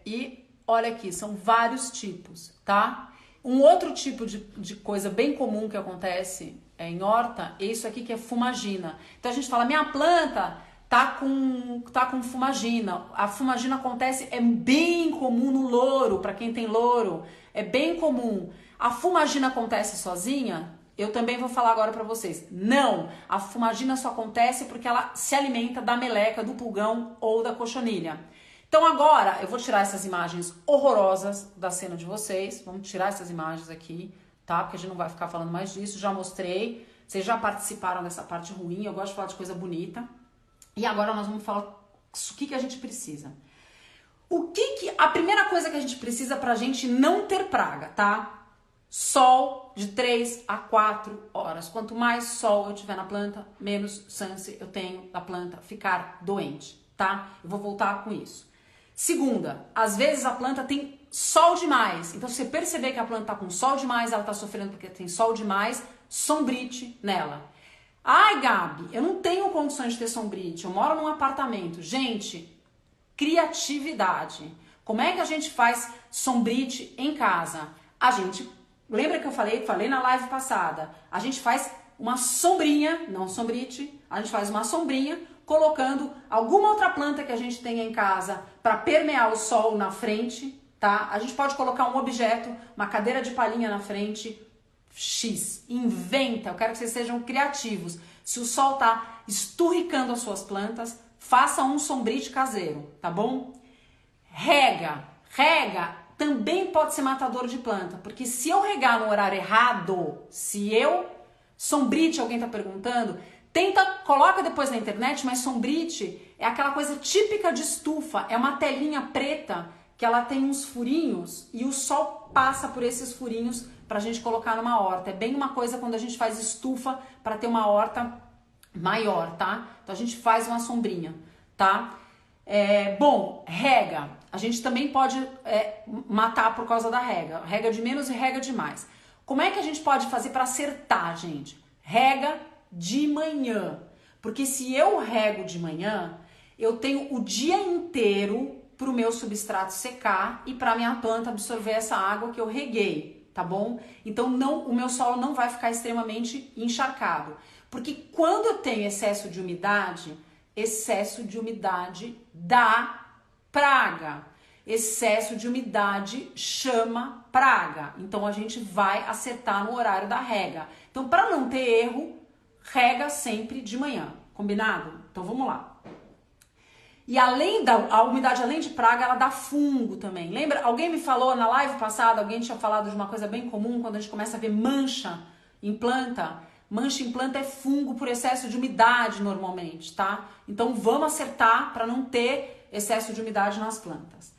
e olha aqui, são vários tipos, tá? Um outro tipo de coisa bem comum que acontece em horta é isso aqui que é fumagina. Então a gente fala, minha planta tá com fumagina. A fumagina acontece, é bem comum no louro, para quem tem louro, é bem comum. A fumagina acontece sozinha? Eu também vou falar agora para vocês. Não, a fumagina só acontece porque ela se alimenta da meleca, do pulgão ou da cochonilha. Então agora eu vou tirar essas imagens horrorosas da cena de vocês. Vamos tirar essas imagens aqui, tá? Porque a gente não vai ficar falando mais disso. Já mostrei, vocês já participaram dessa parte ruim. Eu gosto de falar de coisa bonita. E agora nós vamos falar o que a gente precisa. A primeira coisa que a gente precisa pra gente não ter praga, tá? Sol de 3 a 4 horas. Quanto mais sol eu tiver na planta, menos chance eu tenho da planta ficar doente, tá? Eu vou voltar com isso. Segunda, às vezes a planta tem sol demais. Então, se você perceber que a planta tá com sol demais, ela tá sofrendo porque tem sol demais, sombrite nela. Ai, Gabi, eu não tenho condições de ter sombrite, eu moro num apartamento. Gente, criatividade. Como é que a gente faz sombrite em casa? Lembra que eu falei na live passada, a gente faz uma sombrinha, não sombrite, a gente faz uma sombrinha colocando alguma outra planta que a gente tenha em casa para permear o sol na frente, tá? A gente pode colocar um objeto, uma cadeira de palhinha na frente, inventa, eu quero que vocês sejam criativos. Se o sol tá esturricando as suas plantas, faça um sombrite caseiro, tá bom? Rega também pode ser matador de planta, porque se eu regar no horário errado, sombrite, alguém tá perguntando, coloca depois na internet, mas sombrite é aquela coisa típica de estufa, é uma telinha preta que ela tem uns furinhos e o sol passa por esses furinhos pra gente colocar numa horta. É bem uma coisa quando a gente faz estufa para ter uma horta maior, tá? Então a gente faz uma sombrinha, tá? Rega. A gente também pode matar por causa da rega. Rega de menos e rega de mais. Como é que a gente pode fazer para acertar, gente? Rega de manhã. Porque se eu rego de manhã, eu tenho o dia inteiro para o meu substrato secar e para minha planta absorver essa água que eu reguei, tá bom? Então o meu solo não vai ficar extremamente encharcado. Porque quando eu tenho excesso de umidade dá praga. Excesso de umidade chama praga. Então a gente vai acertar no horário da rega. Então, para não ter erro, rega sempre de manhã, combinado? Então vamos lá. E a umidade, além de praga, ela dá fungo também. Lembra? Alguém me falou na live passada, alguém tinha falado de uma coisa bem comum, quando a gente começa a ver mancha em planta. Mancha em planta é fungo por excesso de umidade normalmente, tá? Então vamos acertar para não ter excesso de umidade nas plantas.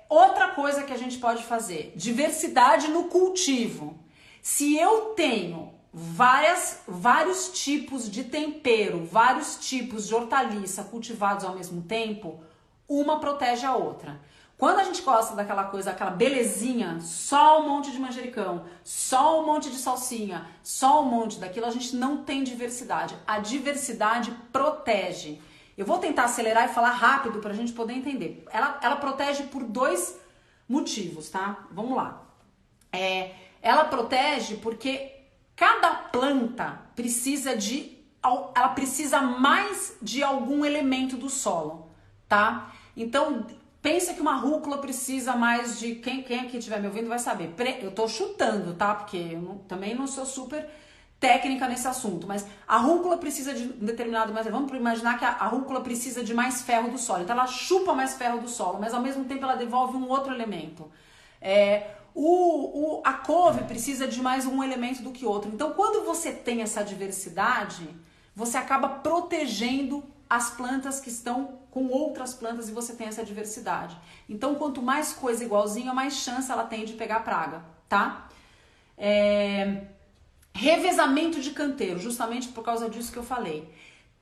Outra coisa que a gente pode fazer, diversidade no cultivo. Se eu tenho vários tipos de tempero, vários tipos de hortaliça cultivados ao mesmo tempo, uma protege a outra. Quando a gente gosta daquela coisa, aquela belezinha, só um monte de manjericão, só um monte de salsinha, só um monte daquilo, a gente não tem diversidade. A diversidade protege. Eu vou tentar acelerar e falar rápido para a gente poder entender. Ela protege por 2 motivos, tá? Vamos lá. Ela protege porque cada planta precisa mais de algum elemento do solo, tá? Então, pensa que uma rúcula precisa mais de... Quem aqui estiver me ouvindo vai saber. Eu tô chutando, tá? Porque eu também não sou super técnica nesse assunto, mas a rúcula precisa de um determinado... Vamos imaginar que a rúcula precisa de mais ferro do solo. Então, ela chupa mais ferro do solo, mas ao mesmo tempo ela devolve um outro elemento. A couve precisa de mais um elemento do que outro. Então, quando você tem essa diversidade, você acaba protegendo as plantas que estão com outras plantas e você tem essa diversidade. Então, quanto mais coisa igualzinha, mais chance ela tem de pegar praga, tá? Revezamento de canteiro, justamente por causa disso que eu falei.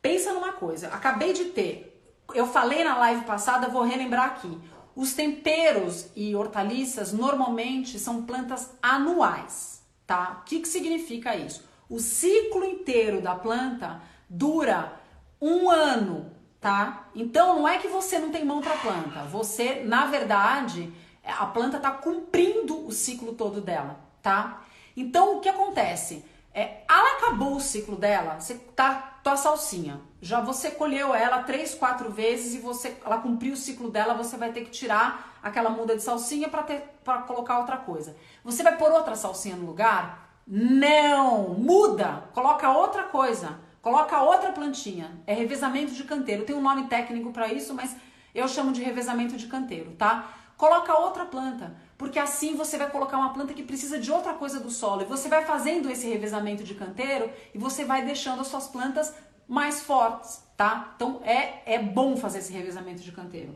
Pensa numa coisa, acabei de ter, eu falei na live passada, vou relembrar aqui. Os temperos e hortaliças normalmente são plantas anuais, tá? O que significa isso? O ciclo inteiro da planta dura 1 ano, tá? Então não é que você não tem mão para planta, você, na verdade, a planta tá cumprindo o ciclo todo dela, tá? Então o que acontece? Ela acabou o ciclo dela, você tá tua salsinha, já você colheu ela 3, 4 vezes e ela cumpriu o ciclo dela, você vai ter que tirar aquela muda de salsinha para colocar outra coisa. Você vai pôr outra salsinha no lugar? Não, muda, coloca outra coisa, coloca outra plantinha. É revezamento de canteiro. Tem um nome técnico para isso, mas eu chamo de revezamento de canteiro, tá? Coloca outra planta, porque assim você vai colocar uma planta que precisa de outra coisa do solo. E você vai fazendo esse revezamento de canteiro e você vai deixando as suas plantas mais fortes, tá? Então é bom fazer esse revezamento de canteiro.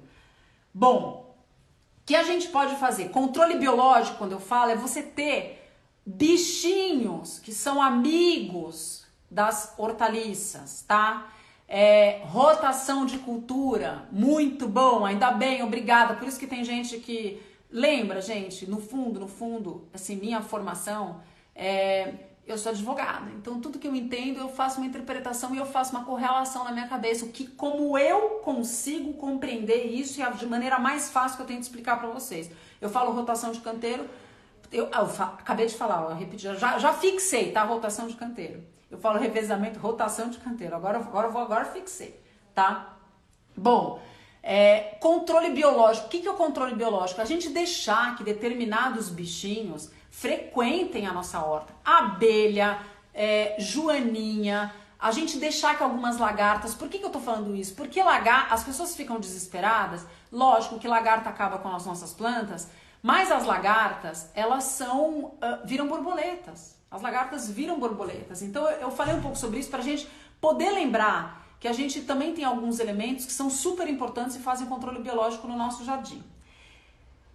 Bom, o que a gente pode fazer? Controle biológico, quando eu falo, é você ter bichinhos que são amigos das hortaliças, tá? Rotação de cultura, muito bom, ainda bem, obrigada. Por isso que tem gente que lembra, gente, no fundo, assim, minha formação, eu sou advogada, então tudo que eu entendo eu faço uma interpretação e eu faço uma correlação na minha cabeça, como eu consigo compreender isso e de maneira mais fácil que eu tenho de explicar para vocês. Eu falo rotação de canteiro, acabei de falar, ó, repeti, já fixei, tá? Rotação de canteiro. Eu falo revezamento, rotação de canteiro. Agora fixei, tá? Bom, controle biológico. O que é o controle biológico? A gente deixar que determinados bichinhos frequentem a nossa horta. Abelha, joaninha, a gente deixar que algumas lagartas... Por que eu tô falando isso? Porque as pessoas ficam desesperadas. Lógico que lagarta acaba com as nossas plantas, mas as lagartas, elas viram borboletas. As lagartas viram borboletas. Então eu falei um pouco sobre isso para a gente poder lembrar que a gente também tem alguns elementos que são super importantes e fazem controle biológico no nosso jardim.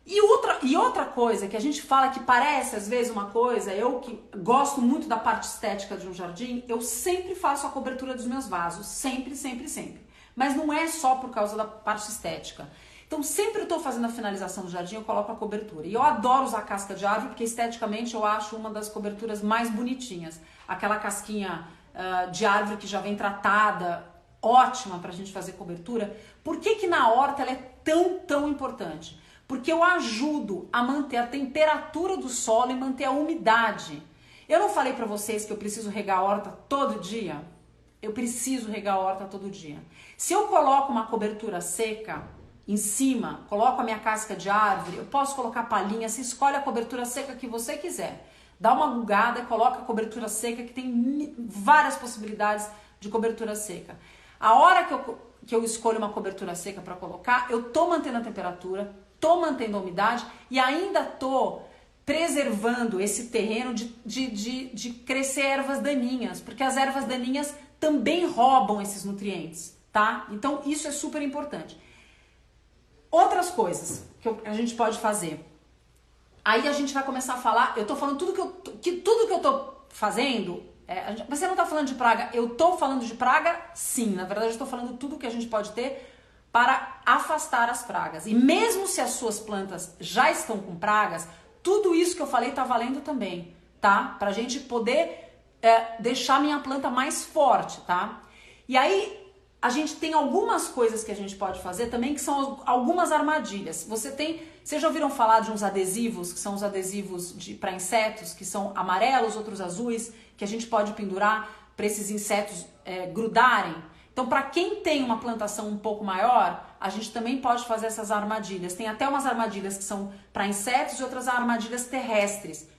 E outra coisa que a gente fala que parece às vezes uma coisa, eu que gosto muito da parte estética de um jardim, eu sempre faço a cobertura dos meus vasos, sempre, sempre, sempre. Mas não é só por causa da parte estética. Então, sempre eu estou fazendo a finalização do jardim, eu coloco a cobertura. E eu adoro usar casca de árvore, porque esteticamente eu acho uma das coberturas mais bonitinhas. Aquela casquinha de árvore que já vem tratada, ótima para a gente fazer cobertura. Por que na horta ela é tão importante? Porque eu ajudo a manter a temperatura do solo e manter a umidade. Eu não falei para vocês que eu preciso regar a horta todo dia? Eu preciso regar a horta todo dia. Se eu coloco uma cobertura seca em cima, coloco a minha casca de árvore, eu posso colocar palhinha, você escolhe a cobertura seca que você quiser. Dá uma bugada e coloca a cobertura seca, que tem várias possibilidades de cobertura seca. A hora que eu escolho uma cobertura seca para colocar, eu tô mantendo a temperatura, tô mantendo a umidade e ainda tô preservando esse terreno de crescer ervas daninhas, porque as ervas daninhas também roubam esses nutrientes, tá? Então isso é super importante. Outras coisas que a gente pode fazer. Aí a gente vai começar a falar, eu tô falando tudo que eu tô fazendo, você não tá falando de praga, eu tô falando de praga sim, na verdade eu tô falando tudo que a gente pode ter para afastar as pragas. E mesmo se as suas plantas já estão com pragas, tudo isso que eu falei tá valendo também, tá? Pra gente poder deixar minha planta mais forte, tá? E aí a gente tem algumas coisas que a gente pode fazer também, que são algumas armadilhas. Vocês já ouviram falar de uns adesivos, que são os adesivos para insetos, que são amarelos, outros azuis, que a gente pode pendurar para esses insetos grudarem? Então, para quem tem uma plantação um pouco maior, a gente também pode fazer essas armadilhas. Tem até umas armadilhas que são para insetos e outras armadilhas terrestres.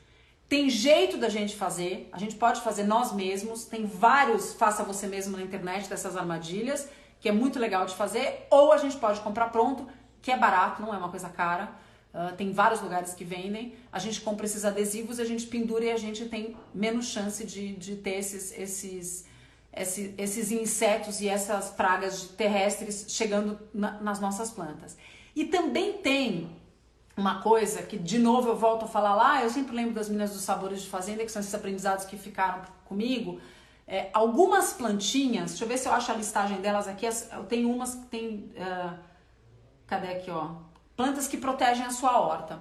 Tem jeito da gente fazer, a gente pode fazer nós mesmos, tem vários faça você mesmo na internet dessas armadilhas, que é muito legal de fazer, ou a gente pode comprar pronto, que é barato, não é uma coisa cara, tem vários lugares que vendem, a gente compra esses adesivos, a gente pendura e a gente tem menos chance de ter esses esses insetos e essas pragas terrestres chegando nas nossas plantas. E também tem uma coisa que, de novo, eu volto a falar lá, eu sempre lembro das meninas dos Sabores de Fazenda, que são esses aprendizados que ficaram comigo. Algumas plantinhas, deixa eu ver se eu acho a listagem delas aqui, eu tenho umas que tem, cadê aqui, ó, plantas que protegem a sua horta.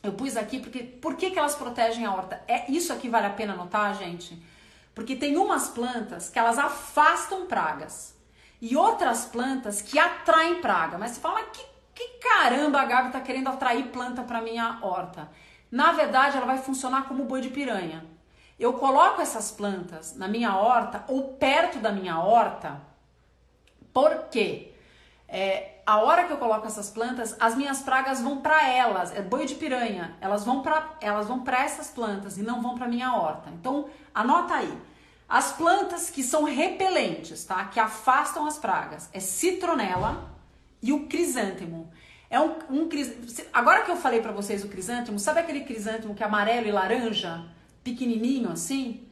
Eu pus aqui porque, por que elas protegem a horta? Isso aqui vale a pena notar, gente? Porque tem umas plantas que elas afastam pragas e outras plantas que atraem praga. Mas você fala, que caramba a Gabi tá querendo atrair planta para minha horta? Na verdade, ela vai funcionar como boi de piranha. Eu coloco essas plantas na minha horta ou perto da minha horta, porque a hora que eu coloco essas plantas, as minhas pragas vão para elas, é boi de piranha, elas vão para essas plantas e não vão para minha horta. Então, anota aí. As plantas que são repelentes, tá? Que afastam as pragas, é citronela e o crisântemo. Agora que eu falei para vocês o crisântemo, sabe aquele crisântemo que é amarelo e laranja, pequenininho assim?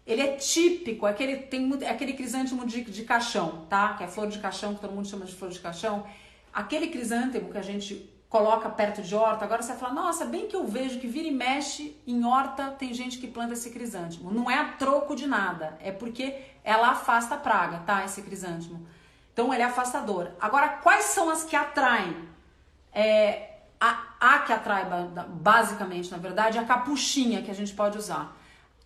Ele é típico, aquele crisântemo de caixão, tá? Que é flor de caixão, que todo mundo chama de flor de caixão. Aquele crisântemo que a gente coloca perto de horta, agora você vai falar, nossa, bem que eu vejo que vira e mexe em horta, tem gente que planta esse crisântemo. Não é a troco de nada, é porque ela afasta a praga, tá? Esse crisântemo. Então ele é afastador. Agora, quais são as que atraem? A que atrai, basicamente, na verdade, é a capuchinha que a gente pode usar.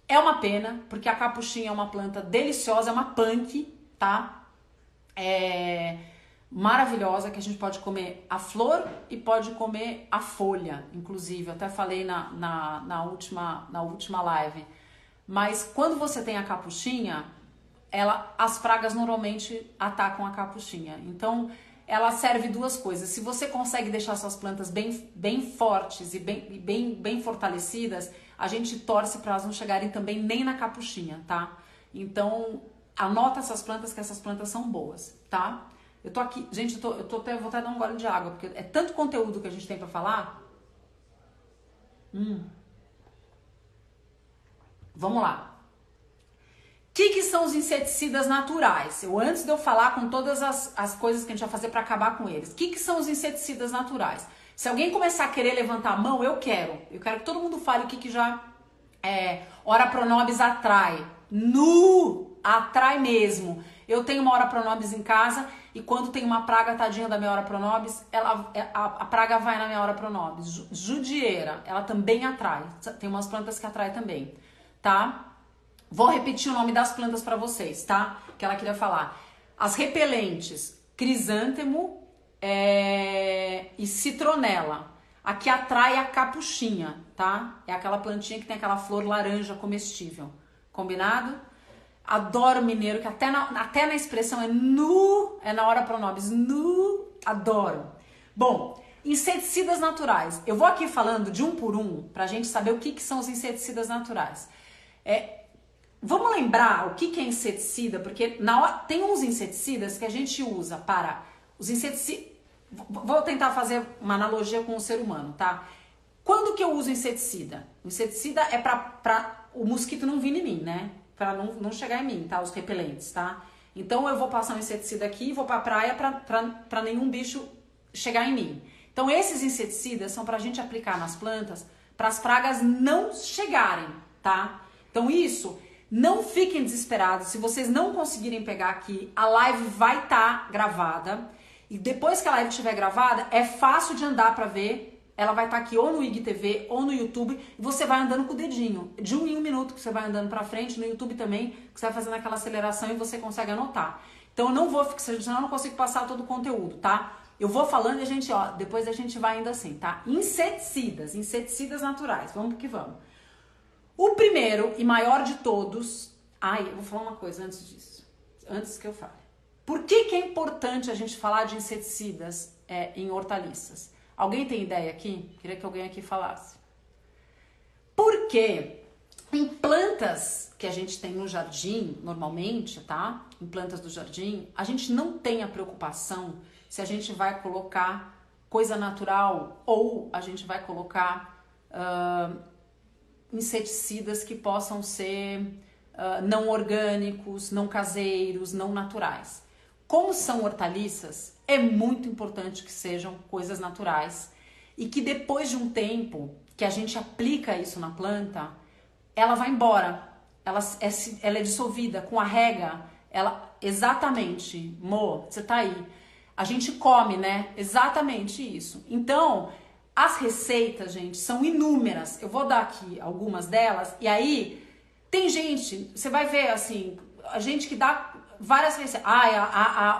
É uma pena, porque a capuchinha é uma planta deliciosa, é uma punk, tá? Maravilhosa, que a gente pode comer a flor e pode comer a folha, inclusive. Eu até falei na última live. Mas quando você tem a capuchinha, as pragas normalmente atacam a capuchinha. Então, ela serve duas coisas. Se você consegue deixar suas plantas bem fortes e bem fortalecidas, a gente torce para elas não chegarem também nem na capuchinha, tá? Então, anota essas plantas, que essas plantas são boas, tá? Eu tô aqui, gente, vou até dar um gole de água, porque é tanto conteúdo que a gente tem para falar. Vamos lá. O que são os inseticidas naturais? Antes de eu falar com todas as coisas que a gente vai fazer para acabar com eles, o que são os inseticidas naturais? Se alguém começar a querer levantar a mão, eu quero que todo mundo fale o que já Ora Pronobis atrai. Atrai mesmo. Eu tenho uma Ora Pronobis em casa e quando tem uma praga, tadinha da minha Ora Pronobis, a praga vai na minha Ora Pronobis. Judieira, ela também atrai. Tem umas plantas que atraem também, tá? Vou repetir o nome das plantas para vocês, tá? Que ela queria falar. As repelentes, crisântemo e citronela. A que atrai a capuchinha, tá? É aquela plantinha que tem aquela flor laranja comestível. Combinado? Adoro mineiro, que até na expressão é na Ora Pronobis. Adoro. Bom, inseticidas naturais. Eu vou aqui falando de um por um, pra gente saber o que são os inseticidas naturais. Vamos lembrar o que é inseticida, porque tem uns inseticidas que a gente usa para os inseticidas. Vou tentar fazer uma analogia com o ser humano, tá? Quando que eu uso inseticida? O inseticida é pra o mosquito não vir em mim, né? Pra não chegar em mim, tá? Os repelentes, tá? Então eu vou passar um inseticida aqui e vou pra praia pra nenhum bicho chegar em mim. Então esses inseticidas são pra gente aplicar nas plantas para as pragas não chegarem, tá? Então isso, não fiquem desesperados. Se vocês não conseguirem pegar aqui, a live vai estar gravada. E depois que a live estiver gravada, é fácil de andar para ver. Ela vai estar aqui ou no IGTV ou no YouTube. E você vai andando com o dedinho. De 1 em 1 minuto que você vai andando para frente. No YouTube também, que você vai fazendo aquela aceleração e você consegue anotar. Então eu não vou fixar, senão eu não consigo passar todo o conteúdo, tá? Eu vou falando e a gente, depois a gente vai indo assim, tá? Inseticidas naturais. Vamos que vamos. O primeiro e maior de todos... eu vou falar uma coisa antes disso. Antes que eu fale. Por que é importante a gente falar de inseticidas em hortaliças? Alguém tem ideia aqui? Queria que alguém aqui falasse. Porque em plantas que a gente tem no jardim, normalmente, tá? Em plantas do jardim, a gente não tem a preocupação se a gente vai colocar coisa natural ou a gente vai colocar inseticidas que possam ser não orgânicos, não caseiros, não naturais. Como são hortaliças, é muito importante que sejam coisas naturais e que depois de um tempo que a gente aplica isso na planta, ela vai embora, ela é dissolvida com a rega, exatamente, Mo, você tá aí, a gente come, né? Exatamente isso. Então, as receitas, gente, são inúmeras, eu vou dar aqui algumas delas, e aí tem gente, você vai ver assim, a gente que dá várias receitas.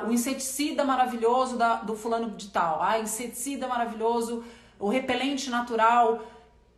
O inseticida maravilhoso do fulano de tal. Inseticida maravilhoso, o repelente natural.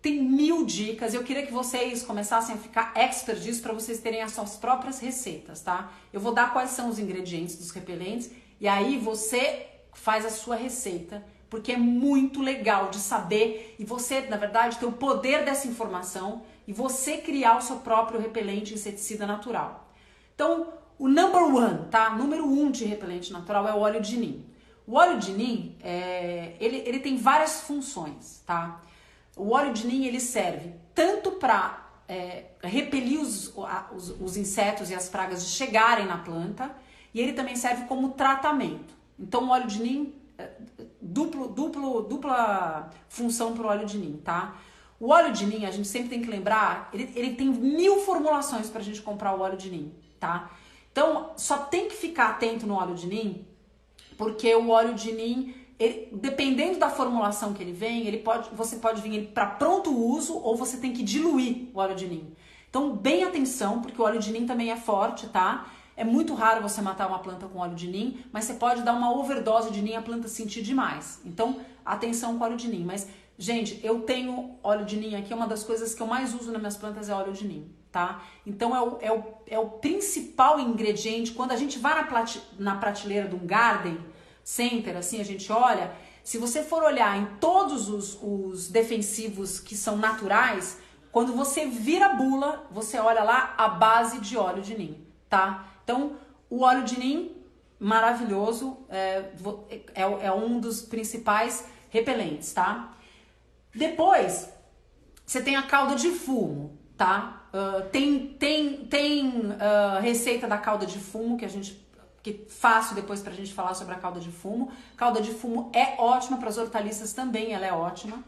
Tem 1000 dicas. Eu queria que vocês começassem a ficar expert disso para vocês terem as suas próprias receitas, tá? Eu vou dar quais são os ingredientes dos repelentes e aí você faz a sua receita, porque é muito legal de saber e você, na verdade, ter o poder dessa informação e você criar o seu próprio repelente inseticida natural. Então, o number one, tá? Número 1 de repelente natural é o óleo de Neem. O óleo de Neem, ele tem várias funções, tá? O óleo de Neem, ele serve tanto para repelir os insetos e as pragas de chegarem na planta, e ele também serve como tratamento. Então, o óleo de Neem, dupla função para o óleo de Neem, tá? O óleo de Neem, a gente sempre tem que lembrar, ele tem 1000 formulações para a gente comprar o óleo de Neem, tá? Então, só tem que ficar atento no óleo de Neem, porque o óleo de Neem, dependendo da formulação que ele vem, você pode vir para pronto uso ou você tem que diluir o óleo de Neem. Então, bem atenção, porque o óleo de Neem também é forte, tá? É muito raro você matar uma planta com óleo de Neem, mas você pode dar uma overdose de Neem e a planta sentir demais. Então, atenção com o óleo de Neem. Mas, gente, eu tenho óleo de Neem aqui, uma das coisas que eu mais uso nas minhas plantas é óleo de Neem. Tá? Então é o principal ingrediente. Quando a gente vai na prateleira de um garden center, assim, a gente olha, se você for olhar em todos os defensivos que são naturais, quando você vira a bula, você olha lá a base de óleo de Neem, tá? Então, o óleo de Neem, maravilhoso, é um dos principais repelentes, tá? Depois, você tem a cauda de fumo, tá? Tem receita da cauda de fumo que faço depois pra gente falar sobre a cauda de fumo. Cauda de fumo é ótima para as hortaliças também, ela é ótima.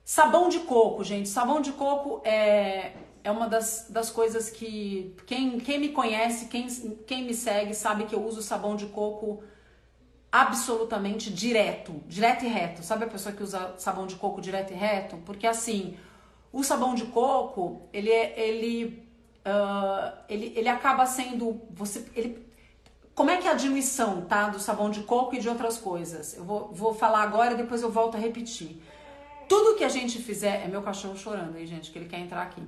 Sabão de coco, gente. Sabão de coco é uma das coisas que quem me conhece, quem me segue sabe que eu uso sabão de coco absolutamente direto e reto. Sabe a pessoa que usa sabão de coco direto e reto? Porque assim, o sabão de coco, ele acaba sendo... como é que é a diluição, tá? Do sabão de coco e de outras coisas? Eu vou falar agora e depois eu volto a repetir. Tudo que a gente fizer... É meu cachorro chorando aí, gente, que ele quer entrar aqui,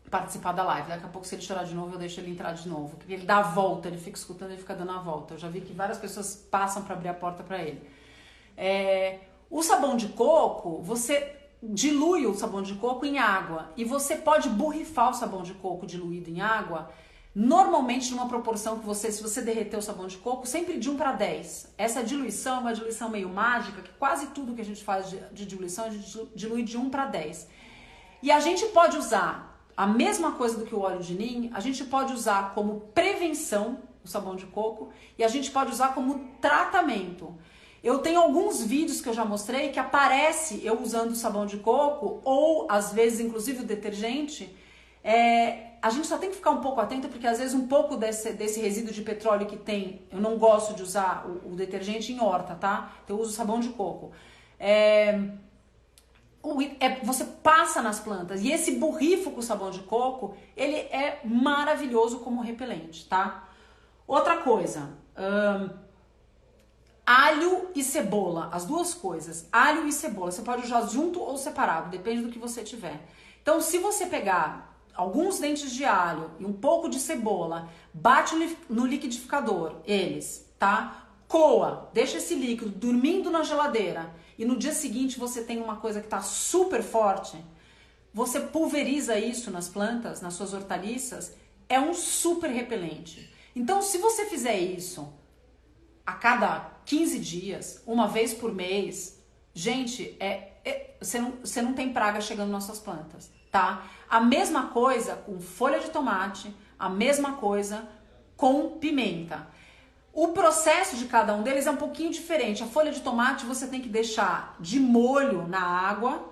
participar da live. Daqui a pouco, se ele chorar de novo, eu deixo ele entrar de novo. Porque ele dá a volta, ele fica escutando, ele fica dando a volta. Eu já vi que várias pessoas passam para abrir a porta para ele. O sabão de coco, você dilui o sabão de coco em água e você pode borrifar o sabão de coco diluído em água, normalmente numa proporção que se você derreter o sabão de coco, sempre de 1 para 10. Essa diluição é uma diluição meio mágica, que quase tudo que a gente faz de diluição, a gente dilui de 1 para 10. E a gente pode usar a mesma coisa do que o óleo de Neem, a gente pode usar como prevenção o sabão de coco e a gente pode usar como tratamento. Eu tenho alguns vídeos que eu já mostrei que aparece eu usando o sabão de coco ou, às vezes, inclusive o detergente. A gente só tem que ficar um pouco atento porque, às vezes, um pouco desse resíduo de petróleo que tem, eu não gosto de usar o detergente em horta, tá? Então, eu uso sabão de coco. Você passa nas plantas e esse borrifo com sabão de coco, ele é maravilhoso como repelente, tá? Outra coisa... alho e cebola, as duas coisas, alho e cebola, você pode usar junto ou separado, depende do que você tiver. Então, se você pegar alguns dentes de alho e um pouco de cebola, bate no liquidificador, tá? Coa, deixa esse líquido dormindo na geladeira e no dia seguinte você tem uma coisa que tá super forte, você pulveriza isso nas plantas, nas suas hortaliças, é um super repelente. Então, se você fizer isso a cada 15 dias, uma vez por mês, Gente, você não tem praga chegando nas suas plantas, tá? A mesma coisa com folha de tomate, a mesma coisa com pimenta. O processo de cada um deles é um pouquinho diferente. A folha de tomate você tem que deixar de molho na água,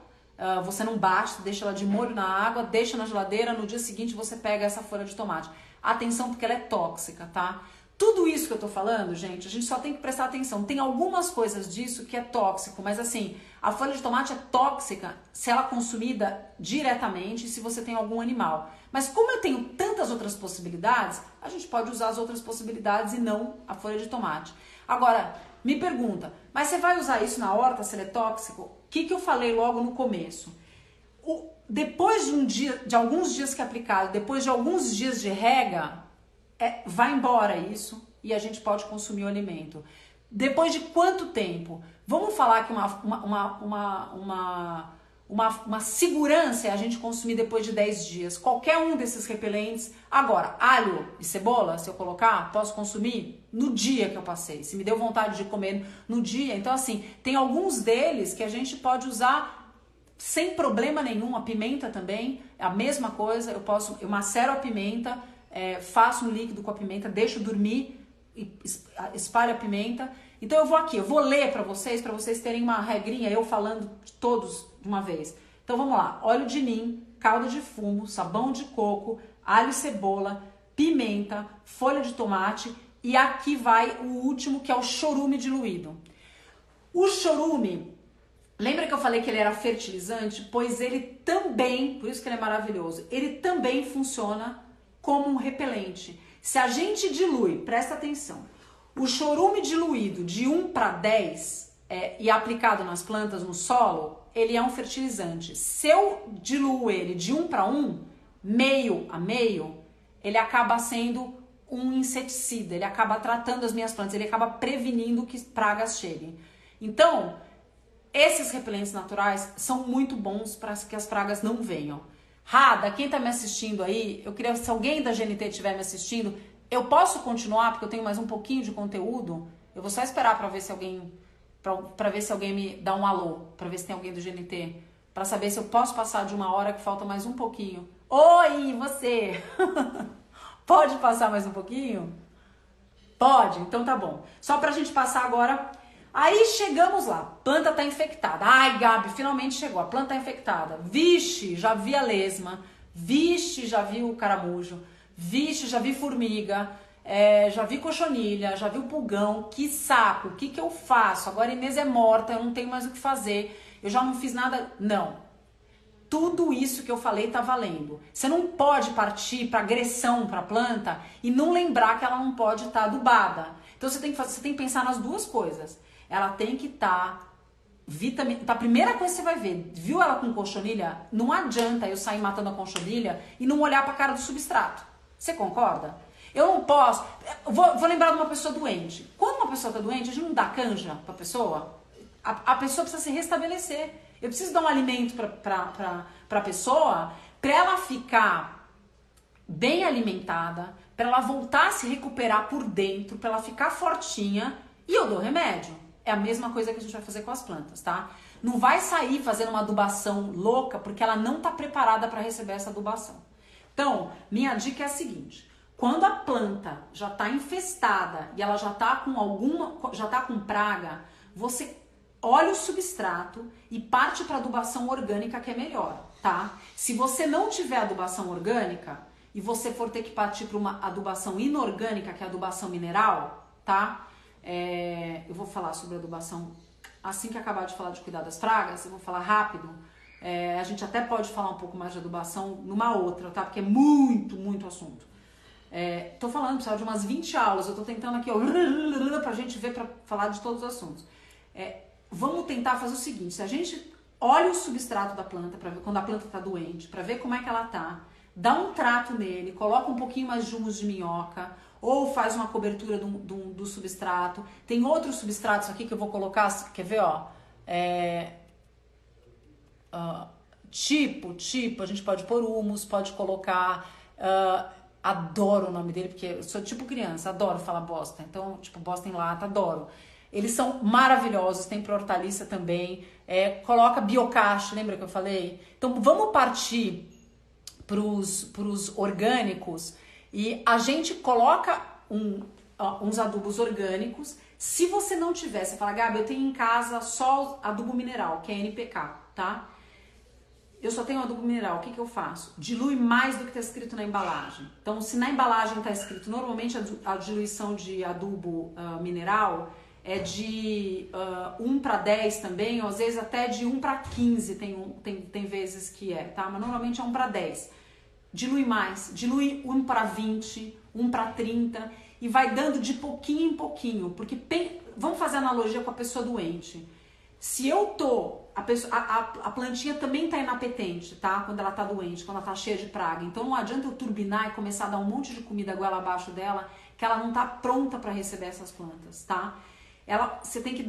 você não bate, deixa ela de molho na água, deixa na geladeira, no dia seguinte você pega essa folha de tomate. Atenção porque ela é tóxica, tá? Tudo isso que eu tô falando, gente, a gente só tem que prestar atenção. Tem algumas coisas disso que é tóxico, mas assim, a folha de tomate é tóxica se ela é consumida diretamente, se você tem algum animal. Mas como eu tenho tantas outras possibilidades, a gente pode usar as outras possibilidades e não a folha de tomate. Agora, me pergunta, mas você vai usar isso na horta se ele é tóxico? O que eu falei logo no começo? Depois de alguns dias que é aplicado, depois de alguns dias de rega, vai embora isso e a gente pode consumir o alimento. Depois de quanto tempo? Vamos falar que uma segurança é a gente consumir depois de 10 dias. Qualquer um desses repelentes. Agora, alho e cebola, se eu colocar, posso consumir no dia que eu passei. Se me deu vontade de comer no dia. Então, assim, tem alguns deles que a gente pode usar sem problema nenhum. A pimenta também, é a mesma coisa. Eu macero a pimenta, faço um líquido com a pimenta, deixo dormir, espalho a pimenta. Então eu vou ler para vocês terem uma regrinha, eu falando de todos de uma vez. Então vamos lá: óleo de nim, calda de fumo, sabão de coco, alho e cebola, pimenta, folha de tomate, e aqui vai o último, que é o chorume diluído. O chorume, lembra que eu falei que ele era fertilizante? Pois ele também, por isso que ele é maravilhoso, ele também funciona como um repelente. Se a gente dilui, presta atenção, o chorume diluído de 1 para 10 e aplicado nas plantas, no solo, ele é um fertilizante. Se eu diluo ele de 1 para 1, meio a meio, ele acaba sendo um inseticida, ele acaba tratando as minhas plantas, ele acaba prevenindo que pragas cheguem. Então, esses repelentes naturais são muito bons para que as pragas não venham. Rada, quem tá me assistindo aí, eu queria, se alguém da GNT estiver me assistindo, eu posso continuar, porque eu tenho mais um pouquinho de conteúdo. Eu vou só esperar para ver se alguém me dá um alô, para ver se tem alguém do GNT, para saber se eu posso passar de 1 hora, que falta mais um pouquinho. Oi, você! Pode passar mais um pouquinho? Pode? Então tá bom. Só pra gente passar agora. Aí chegamos lá, planta tá infectada. Ai, Gabi, finalmente chegou, a planta tá infectada. Vixe, já vi a lesma. Vixe, já vi o caramujo. Vixe, já vi formiga. Já vi cochonilha, já vi o pulgão. Que saco, o que eu faço? Agora a Inês é morta, eu não tenho mais o que fazer. Eu já não fiz nada. Não. Tudo isso que eu falei tá valendo. Você não pode partir para agressão para a planta e não lembrar que ela não pode estar adubada. Então você tem que pensar nas duas coisas. Ela tem que estar vitamina. A primeira coisa que você vai ver, viu ela com cochonilha? Não adianta eu sair matando a cochonilha e não olhar para a cara do substrato. Você concorda? Eu não posso. Vou lembrar de uma pessoa doente. Quando uma pessoa está doente, a gente não dá canja para a pessoa. A pessoa precisa se restabelecer. Eu preciso dar um alimento para a pessoa, para ela ficar bem alimentada, para ela voltar a se recuperar por dentro, para ela ficar fortinha, e eu dou remédio. É a mesma coisa que a gente vai fazer com as plantas, tá? Não vai sair fazendo uma adubação louca, porque ela não está preparada para receber essa adubação. Então, minha dica é a seguinte: quando a planta já está infestada e ela já está com praga, você olha o substrato e parte para adubação orgânica, que é melhor, tá? Se você não tiver adubação orgânica e você for ter que partir para uma adubação inorgânica, que é a adubação mineral, tá? Eu vou falar sobre adubação assim que acabar de falar de cuidar das pragas, eu vou falar rápido. A gente até pode falar um pouco mais de adubação numa outra, tá? Porque é muito, muito assunto. Tô falando, precisava de umas 20 aulas, eu tô tentando aqui, ó, pra gente ver, pra falar de todos os assuntos. Vamos tentar fazer o seguinte: se a gente olha o substrato da planta para ver quando a planta está doente, para ver como é que ela tá, dá um trato nele, coloca um pouquinho mais de humus de minhoca, ou faz uma cobertura do substrato. Tem outros substratos aqui que eu vou colocar, quer ver, ó? Tipo, a gente pode pôr humus, pode colocar. Adoro o nome dele, porque eu sou tipo criança, adoro falar bosta. Então, tipo, bosta em lata, adoro. Eles são maravilhosos, tem para hortaliça também. Coloca biocache, lembra que eu falei? Então vamos partir pros orgânicos e a gente coloca uns adubos orgânicos. Se você não tiver, você fala, Gabi, eu tenho em casa só adubo mineral, que é NPK, tá? Eu só tenho adubo mineral, o que eu faço? Dilui mais do que está escrito na embalagem. Então, se na embalagem está escrito, normalmente a diluição de adubo mineral é de 1:10 também, ou às vezes até de 1:15 tem vezes que tá? Mas normalmente é 1:10. Dilui mais, dilui 1:20, 1:30 e vai dando de pouquinho em pouquinho, porque vamos fazer analogia com a pessoa doente. Se eu a plantinha também tá inapetente, tá? Quando ela tá doente, quando ela tá cheia de praga. Então não adianta eu turbinar e começar a dar um monte de comida goela abaixo dela, que ela não tá pronta para receber essas plantas, tá? Você tem que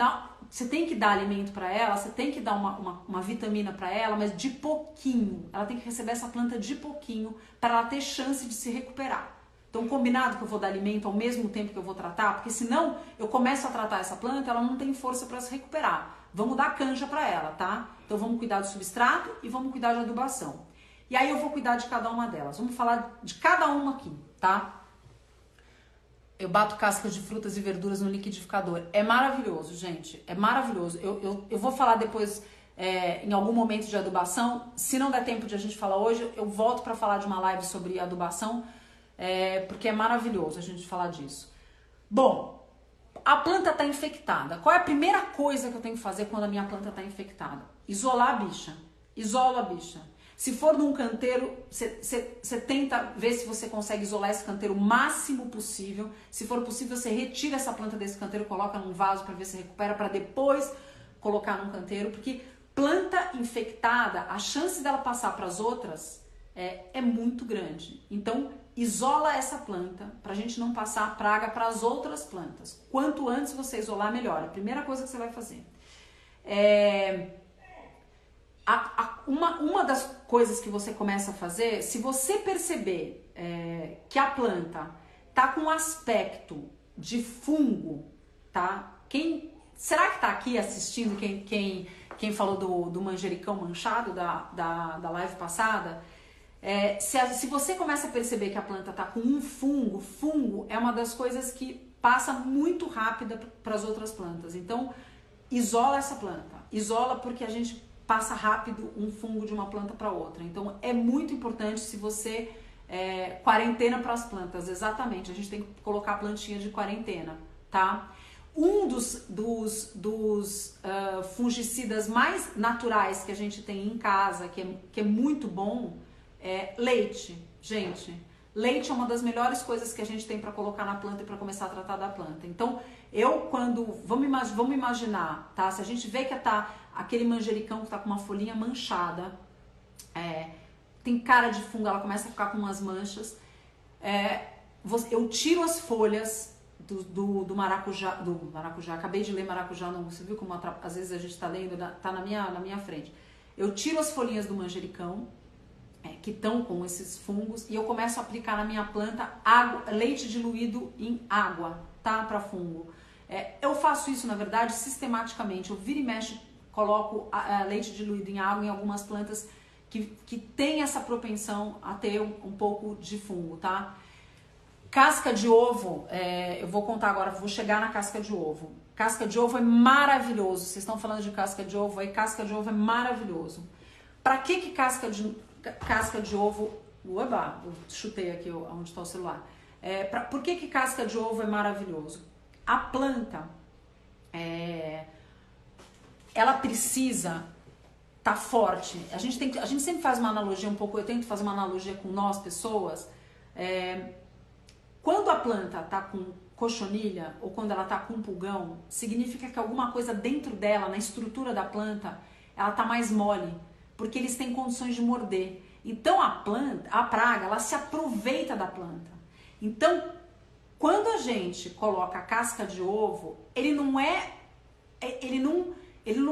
dar alimento para ela, você tem que dar uma vitamina para ela, mas de pouquinho. Ela tem que receber essa planta de pouquinho para ela ter chance de se recuperar. Então, combinado que eu vou dar alimento ao mesmo tempo que eu vou tratar, porque senão eu começo a tratar essa planta, ela não tem força para se recuperar. Vamos dar canja para ela, tá? Então, vamos cuidar do substrato e vamos cuidar de adubação. E aí eu vou cuidar de cada uma delas. Vamos falar de cada uma aqui, tá? Eu bato cascas de frutas e verduras no liquidificador. É maravilhoso, gente. É maravilhoso. Eu vou falar depois, em algum momento, de adubação. Se não der tempo de a gente falar hoje, eu volto para falar de uma live sobre adubação, porque é maravilhoso a gente falar disso. Bom, a planta está infectada. Qual é a primeira coisa que eu tenho que fazer quando a minha planta está infectada? Isolar a bicha. Isola a bicha. Se for num canteiro, você tenta ver se você consegue isolar esse canteiro o máximo possível. Se for possível, você retira essa planta desse canteiro, coloca num vaso para ver se recupera, para depois colocar num canteiro. Porque planta infectada, a chance dela passar para as outras é muito grande. Então, isola essa planta para a gente não passar a praga para as outras plantas. Quanto antes você isolar, melhor. A primeira coisa que você vai fazer. Uma das coisas que você começa a fazer, se você perceber que a planta tá com um aspecto de fungo, tá? Será que tá aqui assistindo quem falou do manjericão manchado da live passada? Se você começa a perceber que a planta tá com um fungo é uma das coisas que passa muito rápida para as outras plantas. Então, isola essa planta. Isola porque a gente passa rápido um fungo de uma planta para outra. Então, é muito importante se você... quarentena para as plantas, exatamente. A gente tem que colocar a plantinha de quarentena, tá? Um dos fungicidas mais naturais que a gente tem em casa, que é muito bom, é leite. Gente, leite é uma das melhores coisas que a gente tem para colocar na planta e para começar a tratar da planta. Então, vamos imaginar, tá? Se a gente vê que tá aquele manjericão que tá com uma folhinha manchada, tem cara de fungo, ela começa a ficar com umas manchas, eu tiro as folhas do maracujá, acabei de ler maracujá, não, você viu como às vezes a gente tá lendo, tá na minha frente. Eu tiro as folhinhas do manjericão, que estão com esses fungos, e eu começo a aplicar na minha planta leite diluído em água, tá? Para fungo. Eu faço isso, na verdade, sistematicamente. Eu viro e mexo, coloco leite diluído em água em algumas plantas que tem essa propensão a ter um pouco de fungo, tá? Casca de ovo, eu vou contar agora, vou chegar na casca de ovo. Casca de ovo é maravilhoso. Vocês estão falando de casca de ovo, casca de ovo é maravilhoso. Para que casca de ovo... Ueba, eu chutei aqui onde está o celular. Por que casca de ovo é maravilhoso? A planta, ela precisa tá forte. A gente sempre faz uma analogia um pouco, eu tento fazer uma analogia com nós, pessoas. Quando a planta tá com cochonilha ou quando ela tá com pulgão, significa que alguma coisa dentro dela, na estrutura da planta, ela tá mais mole, porque eles têm condições de morder. Então a praga, ela se aproveita da planta. Então, quando a gente coloca a casca de ovo, ele não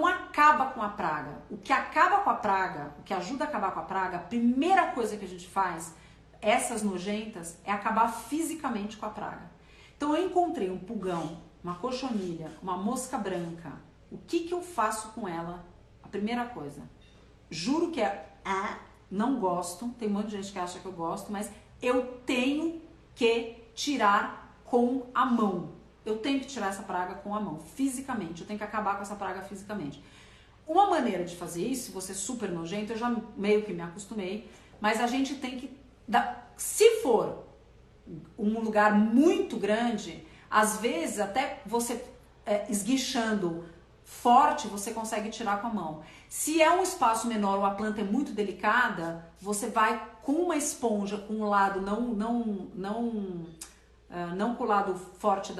acaba com a praga. O que acaba com a praga, o que ajuda a acabar com a praga, a primeira coisa que a gente faz, essas nojentas, é acabar fisicamente com a praga. Então eu encontrei um pulgão uma cochonilha, uma mosca branca, o que eu faço com ela? A primeira coisa, juro que não gosto, tem um monte de gente que acha que eu gosto, mas eu tenho que tirar com a mão. Eu tenho que tirar essa praga com a mão, fisicamente. Eu tenho que acabar com essa praga fisicamente. Uma maneira de fazer isso, você é super nojento, eu já meio que me acostumei, mas a gente tem que... Se for um lugar muito grande, às vezes até você esguichando forte, você consegue tirar com a mão. Se é um espaço menor ou a planta é muito delicada, você vai com uma esponja, com o lado não com o lado forte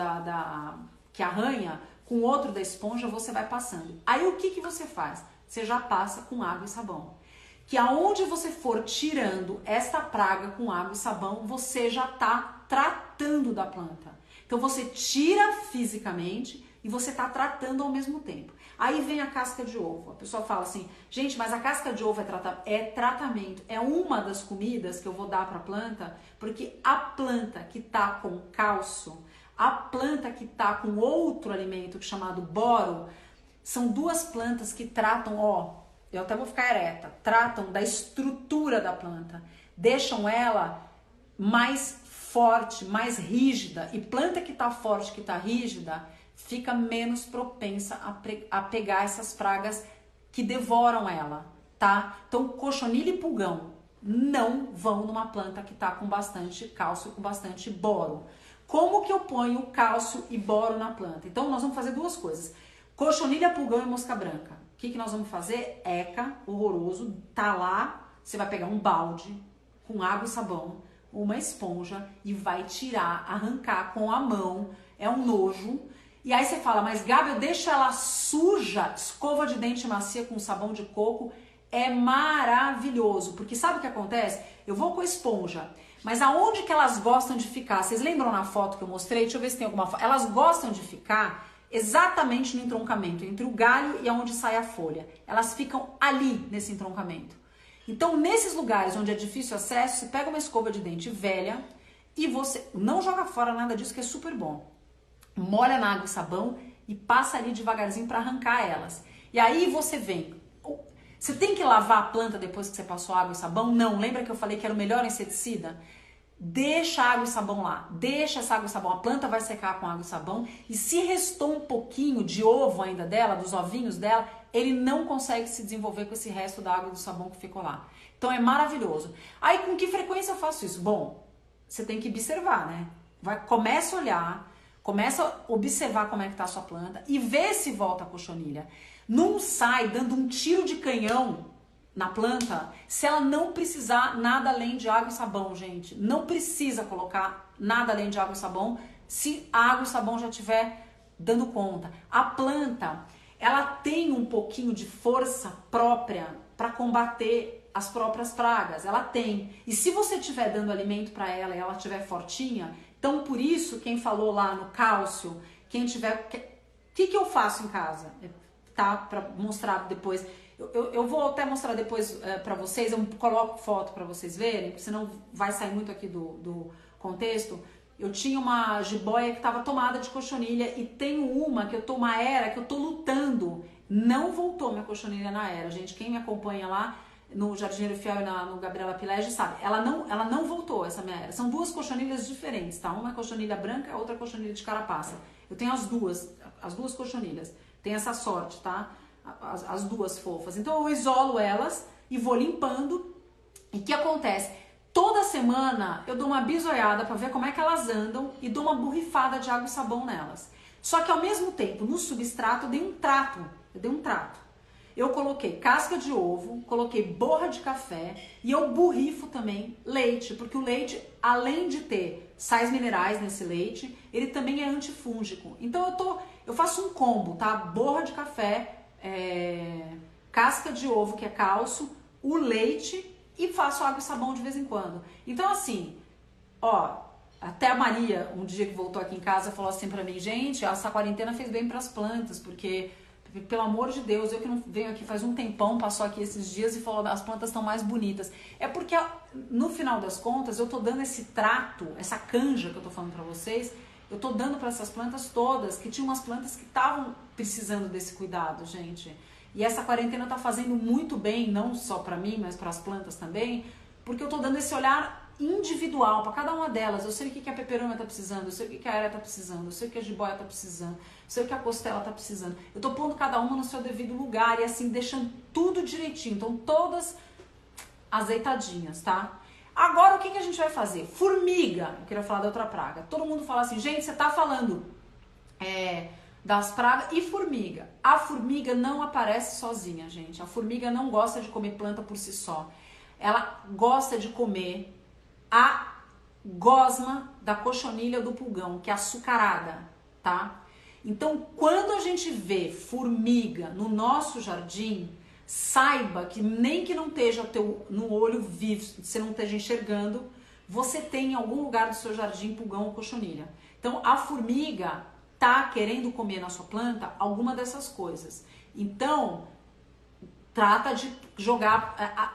que arranha, com o outro da esponja você vai passando. Aí o que você faz? Você já passa com água e sabão. Que aonde você for tirando esta praga com água e sabão, você já está tratando da planta. Então você tira fisicamente e você está tratando ao mesmo tempo. Aí vem a casca de ovo. A pessoa fala assim, gente, mas a casca de ovo é tratamento. É uma das comidas que eu vou dar para a planta, porque a planta que está com cálcio, a planta que está com outro alimento chamado boro, são duas plantas que tratam, eu até vou ficar ereta, tratam da estrutura da planta, deixam ela mais forte, mais rígida. E planta que está forte, que está rígida, fica menos propensa a pegar essas pragas que devoram ela, tá? Então, cochonilha e pulgão não vão numa planta que está com bastante cálcio, com bastante boro. Como que eu ponho cálcio e boro na planta? Então, nós vamos fazer duas coisas. Cochonilha, pulgão e mosca branca. O que nós vamos fazer? Eca, horroroso, tá lá, você vai pegar um balde com água e sabão, uma esponja e vai tirar, arrancar com a mão, é um nojo. E aí você fala, mas Gabi, eu deixo ela suja, escova de dente macia com sabão de coco, é maravilhoso, porque sabe o que acontece? Eu vou com a esponja, mas aonde que elas gostam de ficar? Vocês lembram na foto que eu mostrei? Deixa eu ver se tem alguma foto. Elas gostam de ficar exatamente no entroncamento, entre o galho e aonde sai a folha. Elas ficam ali nesse entroncamento. Então, nesses lugares onde é difícil acesso, você pega uma escova de dente velha e você não joga fora nada disso, que é super bom. Molha na água e sabão e passa ali devagarzinho para arrancar elas. E aí você vem. Você tem que lavar a planta depois que você passou água e sabão? Não. Lembra que eu falei que era o melhor inseticida? Deixa água e sabão lá. Deixa essa água e sabão. A planta vai secar com água e sabão. E se restou um pouquinho de ovo ainda dela, dos ovinhos dela, ele não consegue se desenvolver com esse resto da água e do sabão que ficou lá. Então é maravilhoso. Aí com que frequência eu faço isso? Bom, você tem que observar, né? Começa a olhar. Começa a observar como é que tá a sua planta e vê se volta a cochonilha. Não sai dando um tiro de canhão na planta se ela não precisar nada além de água e sabão, gente. Não precisa colocar nada além de água e sabão se a água e sabão já estiver dando conta. A planta, ela tem um pouquinho de força própria para combater as próprias pragas. Ela tem. E se você estiver dando alimento para ela e ela estiver fortinha, então, por isso, quem falou lá no cálcio, quem tiver... O que eu faço em casa? Tá? Pra mostrar depois. Eu vou até mostrar depois pra vocês, eu coloco foto pra vocês verem, senão vai sair muito aqui do contexto. Eu tinha uma jiboia que tava tomada de cochonilha e tenho uma era que eu tô lutando. Não voltou minha cochonilha na era, gente. Quem me acompanha lá no Jardineiro Fiel e no Gabriela Pilege, sabe? Ela não voltou, essa minha era. São duas cochonilhas diferentes, tá? Uma é cochonilha branca, a outra é cochonilha de carapaça. Eu tenho as duas cochonilhas. Tem essa sorte, tá? As duas fofas. Então eu isolo elas e vou limpando. E o que acontece? Toda semana eu dou uma bisoiada pra ver como é que elas andam e dou uma borrifada de água e sabão nelas. Só que ao mesmo tempo, no substrato, eu dei um trato. Eu coloquei casca de ovo, coloquei borra de café e eu borrifo também leite, porque o leite, além de ter sais minerais nesse leite, ele também é antifúngico. Então eu faço um combo, tá? Borra de café, casca de ovo, que é cálcio, o leite e faço água e sabão de vez em quando. Então assim, até a Maria, um dia que voltou aqui em casa, falou assim pra mim, gente, essa quarentena fez bem pras plantas, porque... Pelo amor de Deus, eu que não venho aqui faz um tempão, passou aqui esses dias e falou as plantas estão mais bonitas. É porque no final das contas eu tô dando esse trato, essa canja que eu tô falando pra vocês, Eu tô dando para essas plantas todas, que tinha umas plantas que estavam precisando desse cuidado, gente. E essa quarentena tá fazendo muito bem, não só para mim, mas para as plantas também, porque eu tô dando esse olhar individual para cada uma delas. Eu sei o que a peperômia tá precisando, eu sei o que a aérea tá precisando, eu sei o que a jiboia tá precisando, eu sei o que a costela tá precisando. Eu tô pondo cada uma no seu devido lugar e assim, deixando tudo direitinho. Então, todas azeitadinhas, tá? Agora, o que a gente vai fazer? Formiga. Eu queria falar da outra praga. Todo mundo fala assim, gente, você tá falando das pragas e formiga. A formiga não aparece sozinha, gente. A formiga não gosta de comer planta por si só. Ela gosta de comer a gosma da cochonilha do pulgão, que é açucarada, tá? Então, quando a gente vê formiga no nosso jardim, saiba que nem que não esteja no olho vivo, você não esteja enxergando, você tem em algum lugar do seu jardim pulgão ou cochonilha. Então, a formiga tá querendo comer na sua planta alguma dessas coisas. Então, trata de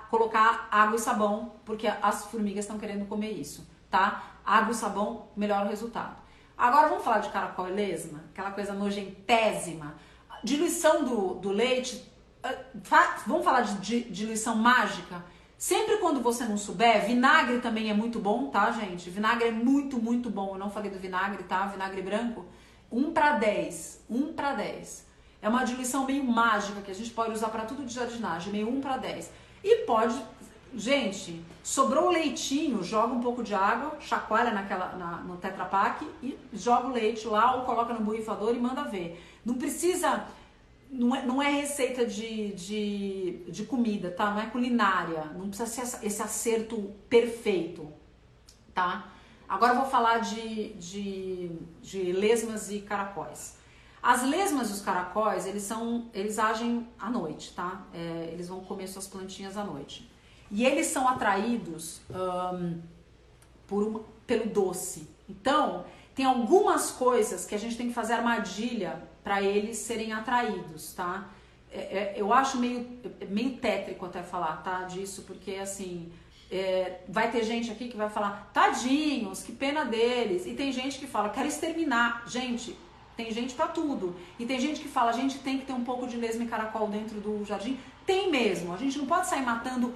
colocar água e sabão, porque as formigas estão querendo comer isso, tá? Água e sabão, melhor resultado. Agora vamos falar de caracol e lesma, aquela coisa nojentésima. Diluição do leite, vamos falar de diluição mágica? Sempre quando você não souber, vinagre também é muito bom, tá, gente? Vinagre é muito, muito bom. Eu não falei do vinagre, tá? Vinagre branco, 1:10. 1:10. É uma diluição meio mágica que a gente pode usar para tudo de jardinagem, meio 1:10. E pode, gente, sobrou o leitinho, joga um pouco de água, chacoalha no Tetra Pak e joga o leite lá ou coloca no borrifador e manda ver. Não precisa, não é receita de comida, tá? Não é culinária, não precisa ser esse acerto perfeito, tá? Agora eu vou falar de lesmas e caracóis. As lesmas e os caracóis, eles agem à noite, tá? Eles vão comer suas plantinhas à noite. E eles são atraídos pelo doce. Então, tem algumas coisas que a gente tem que fazer armadilha para eles serem atraídos, tá? Eu acho meio tétrico até falar, tá? Disso, porque assim... vai ter gente aqui que vai falar, tadinhos, que pena deles. E tem gente que fala, quero exterminar. Gente... Tem gente pra tudo. E tem gente que fala, a gente tem que ter um pouco de lesma e caracol dentro do jardim. Tem mesmo. A gente não pode sair matando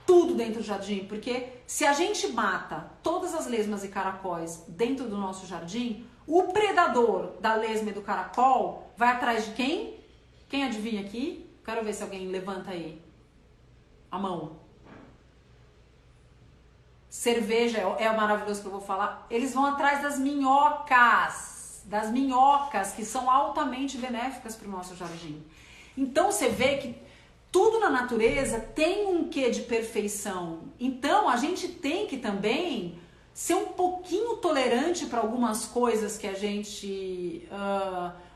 tudo dentro do jardim, porque se a gente mata todas as lesmas e caracóis dentro do nosso jardim, o predador da lesma e do caracol vai atrás de quem? Quem adivinha aqui? Quero ver se alguém levanta aí a mão. Cerveja é o maravilhoso que eu vou falar. Eles vão atrás das minhocas. Das minhocas, que são altamente benéficas para o nosso jardim. Então você vê que tudo na natureza tem um quê de perfeição. Então a gente tem que também ser um pouquinho tolerante para algumas coisas que a gente...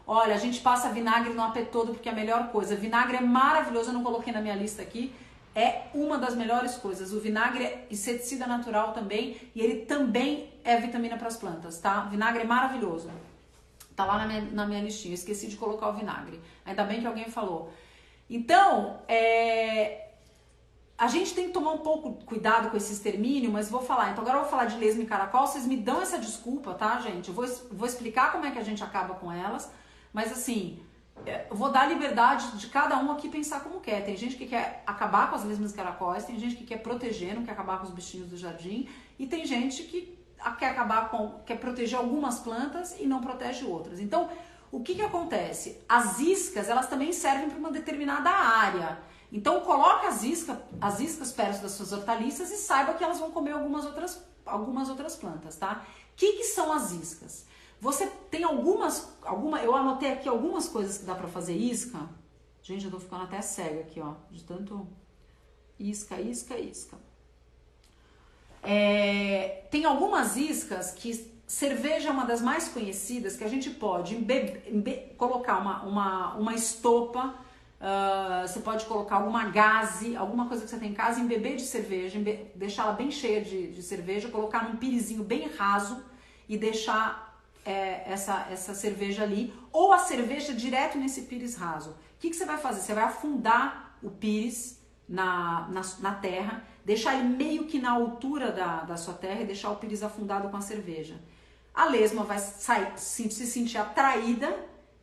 olha, a gente passa vinagre no apê todo porque é a melhor coisa. Vinagre é maravilhoso, eu não coloquei na minha lista aqui. É uma das melhores coisas. O vinagre é inseticida natural também e ele também é vitamina para as plantas, tá? Vinagre é maravilhoso. Tá lá na minha listinha, esqueci de colocar o vinagre. Ainda bem que alguém falou. Então, a gente tem que tomar um pouco cuidado com esse extermínio, mas vou falar. Então agora eu vou falar de lesma e caracol, vocês me dão essa desculpa, tá, gente? Eu vou explicar como é que a gente acaba com elas, mas assim, eu vou dar a liberdade de cada um aqui pensar como quer. Tem gente que quer acabar com as lesmas e caracóis, tem gente que quer proteger, não quer acabar com os bichinhos do jardim, e tem gente que quer proteger algumas plantas e não protege outras. Então, o que acontece? As iscas, elas também servem para uma determinada área. Então, coloca as iscas perto das suas hortaliças e saiba que elas vão comer algumas outras plantas, tá? O que são as iscas? Você tem eu anotei aqui algumas coisas que dá para fazer isca. Gente, eu tô ficando até cega aqui, ó, de tanto isca. Tem algumas iscas que cerveja é uma das mais conhecidas, que a gente pode colocar uma estopa, você pode colocar alguma gaze, alguma coisa que você tem em casa, embeber de cerveja, deixá-la bem cheia de cerveja, colocar num pirizinho bem raso e deixar essa cerveja ali, ou a cerveja direto nesse pires raso. O que você vai fazer? Você vai afundar o pires na terra, deixar ele meio que na altura da sua terra e deixar o pires afundado com a cerveja. a lesma vai sair, se sentir atraída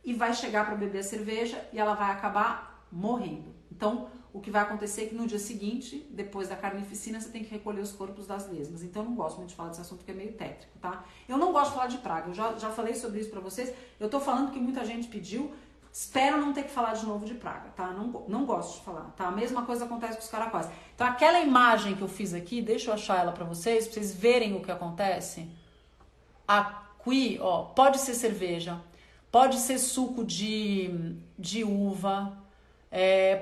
e vai chegar para beber a cerveja e ela vai acabar morrendo. Então, o que vai acontecer é que no dia seguinte, depois da carnificina, você tem que recolher os corpos das lesmas. Então, eu não gosto muito de falar desse assunto, porque é meio tétrico, tá? Eu não gosto de falar de praga, eu já falei sobre isso pra vocês. Eu tô falando que muita gente pediu, espero não ter que falar de novo de praga, tá? Não gosto de falar, tá? A mesma coisa acontece com os caracóis. Então, aquela imagem que eu fiz aqui, deixa eu achar ela pra vocês verem o que acontece. Aqui, ó, pode ser cerveja, pode ser suco de uva,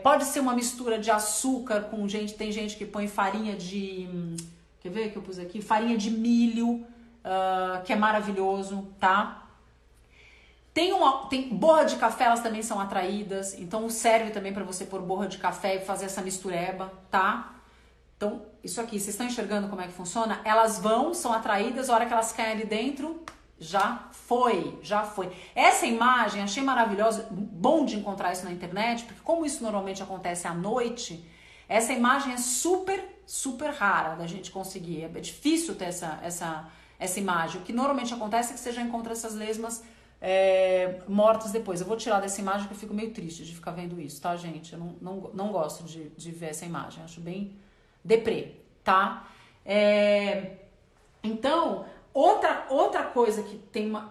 pode ser uma mistura de açúcar com tem gente que põe farinha de, quer ver que eu pus aqui? Farinha de milho, que é maravilhoso, tá? Tem borra de café, elas também são atraídas, então serve também para você pôr borra de café e fazer essa mistureba, tá? Então, isso aqui, vocês estão enxergando como é que funciona? Elas são atraídas, a hora que elas caem ali dentro, já foi. Essa imagem, achei maravilhosa, bom de encontrar isso na internet, porque como isso normalmente acontece à noite, essa imagem é super, super rara da gente conseguir. É difícil ter essa imagem. O que normalmente acontece é que você já encontra essas lesmas mortas depois. Eu vou tirar dessa imagem que eu fico meio triste de ficar vendo isso, tá, gente? Eu não gosto de ver essa imagem, acho bem deprê, tá? Então, outra coisa que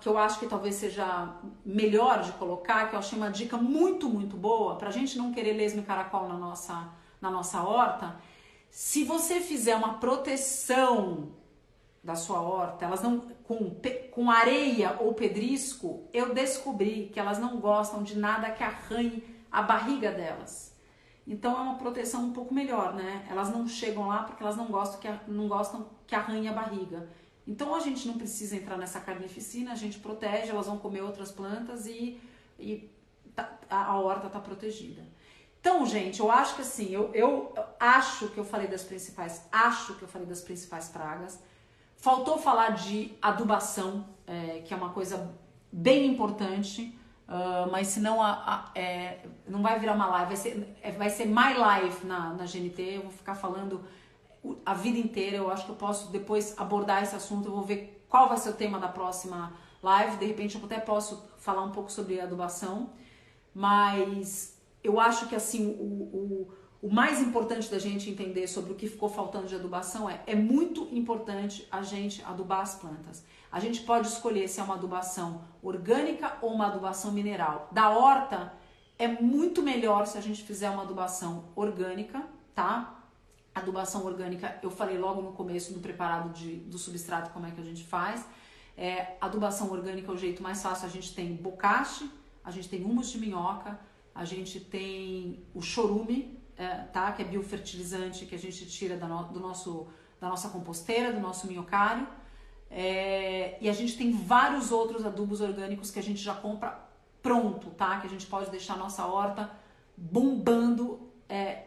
eu acho que talvez seja melhor de colocar, que eu achei uma dica muito, muito boa, pra gente não querer lesma e caracol na nossa horta, se você fizer uma proteção da sua horta, elas não com areia ou pedrisco, eu descobri que elas não gostam de nada que arranhe a barriga delas. Então é uma proteção um pouco melhor, né? Elas não chegam lá porque elas não gostam que arranhe a barriga. Então a gente não precisa entrar nessa carnificina, a gente protege, elas vão comer outras plantas e a horta está protegida. Então, gente, eu acho que assim, eu acho que eu falei das principais pragas. Faltou falar de adubação, que é uma coisa bem importante, mas senão não vai virar uma live, vai ser my life na GNT, eu vou ficar falando a vida inteira. Eu acho que eu posso depois abordar esse assunto, eu vou ver qual vai ser o tema da próxima live, de repente eu até posso falar um pouco sobre adubação, mas eu acho que assim, o mais importante da gente entender sobre o que ficou faltando de adubação é muito importante a gente adubar as plantas. A gente pode escolher se é uma adubação orgânica ou uma adubação mineral. Da horta, é muito melhor se a gente fizer uma adubação orgânica, tá? Adubação orgânica, eu falei logo no começo do preparado do substrato como é que a gente faz. Adubação orgânica é o jeito mais fácil. A gente tem bocache, a gente tem humus de minhoca, a gente tem o chorume, tá? Que é biofertilizante que a gente tira da nossa composteira, do nosso minhocário. E a gente tem vários outros adubos orgânicos que a gente já compra pronto, tá? Que a gente pode deixar a nossa horta bombando.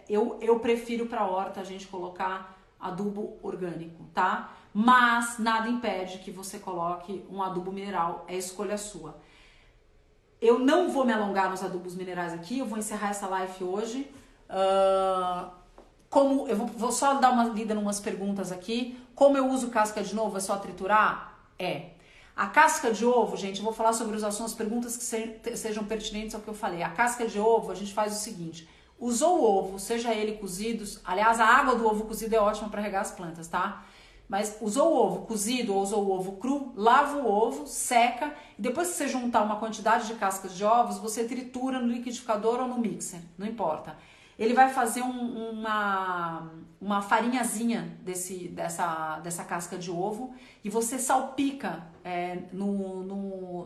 Eu prefiro para a horta a gente colocar adubo orgânico, tá? Mas nada impede que você coloque um adubo mineral, é escolha sua. Eu não vou me alongar nos adubos minerais aqui, eu vou encerrar essa live hoje. Eu vou só dar uma lida em umas perguntas aqui. Como eu uso casca de ovo? É só triturar? A casca de ovo, gente, eu vou falar sobre os assuntos, perguntas que sejam pertinentes ao que eu falei. A casca de ovo, a gente faz o seguinte: usou o ovo, seja ele cozido, aliás, a água do ovo cozido é ótima para regar as plantas, tá? Mas usou o ovo cozido ou usou o ovo cru, lava o ovo, seca, e depois que você juntar uma quantidade de cascas de ovos, você tritura no liquidificador ou no mixer, não importa. Ele vai fazer uma farinhazinha dessa casca de ovo e você salpica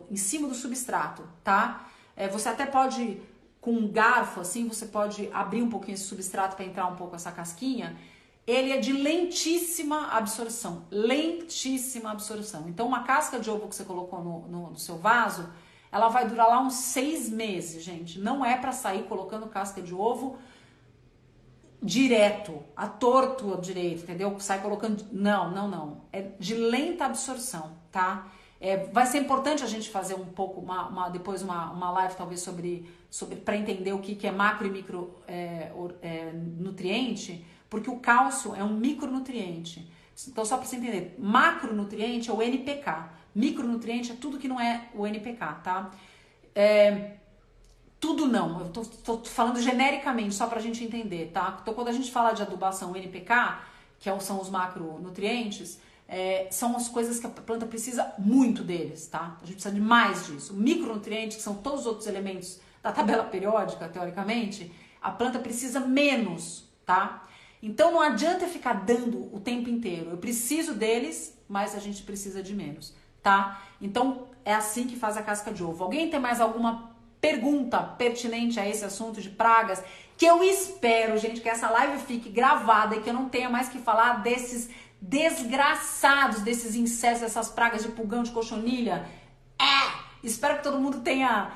em cima do substrato, tá? Você até pode, com um garfo assim, você pode abrir um pouquinho esse substrato para entrar um pouco essa casquinha. Ele é de lentíssima absorção, Então, uma casca de ovo que você colocou no seu vaso, ela vai durar lá uns 6 meses, gente. Não é para sair colocando casca de ovo direto, a torto a direito, entendeu? Sai colocando... Não. É de lenta absorção, tá? Vai ser importante a gente fazer um pouco, depois uma live talvez sobre para entender o que é macro e micro nutriente, porque o cálcio é um micronutriente. Então, só para você entender, macronutriente é o NPK. Micronutriente é tudo que não é o NPK, tá? Tudo não, eu tô falando genericamente, só pra gente entender, tá? Então, quando a gente fala de adubação NPK, são os macronutrientes, são as coisas que a planta precisa muito deles, tá? A gente precisa de mais disso. Micronutrientes, que são todos os outros elementos da tabela periódica, teoricamente, a planta precisa menos, tá? Então não adianta ficar dando o tempo inteiro. Eu preciso deles, mas a gente precisa de menos, tá? Então é assim que faz a casca de ovo. Alguém tem mais alguma pergunta pertinente a esse assunto de pragas? Que eu espero, gente, que essa live fique gravada e que eu não tenha mais que falar desses desgraçados, desses insetos, dessas pragas de pulgão, de cochonilha. Espero que todo mundo tenha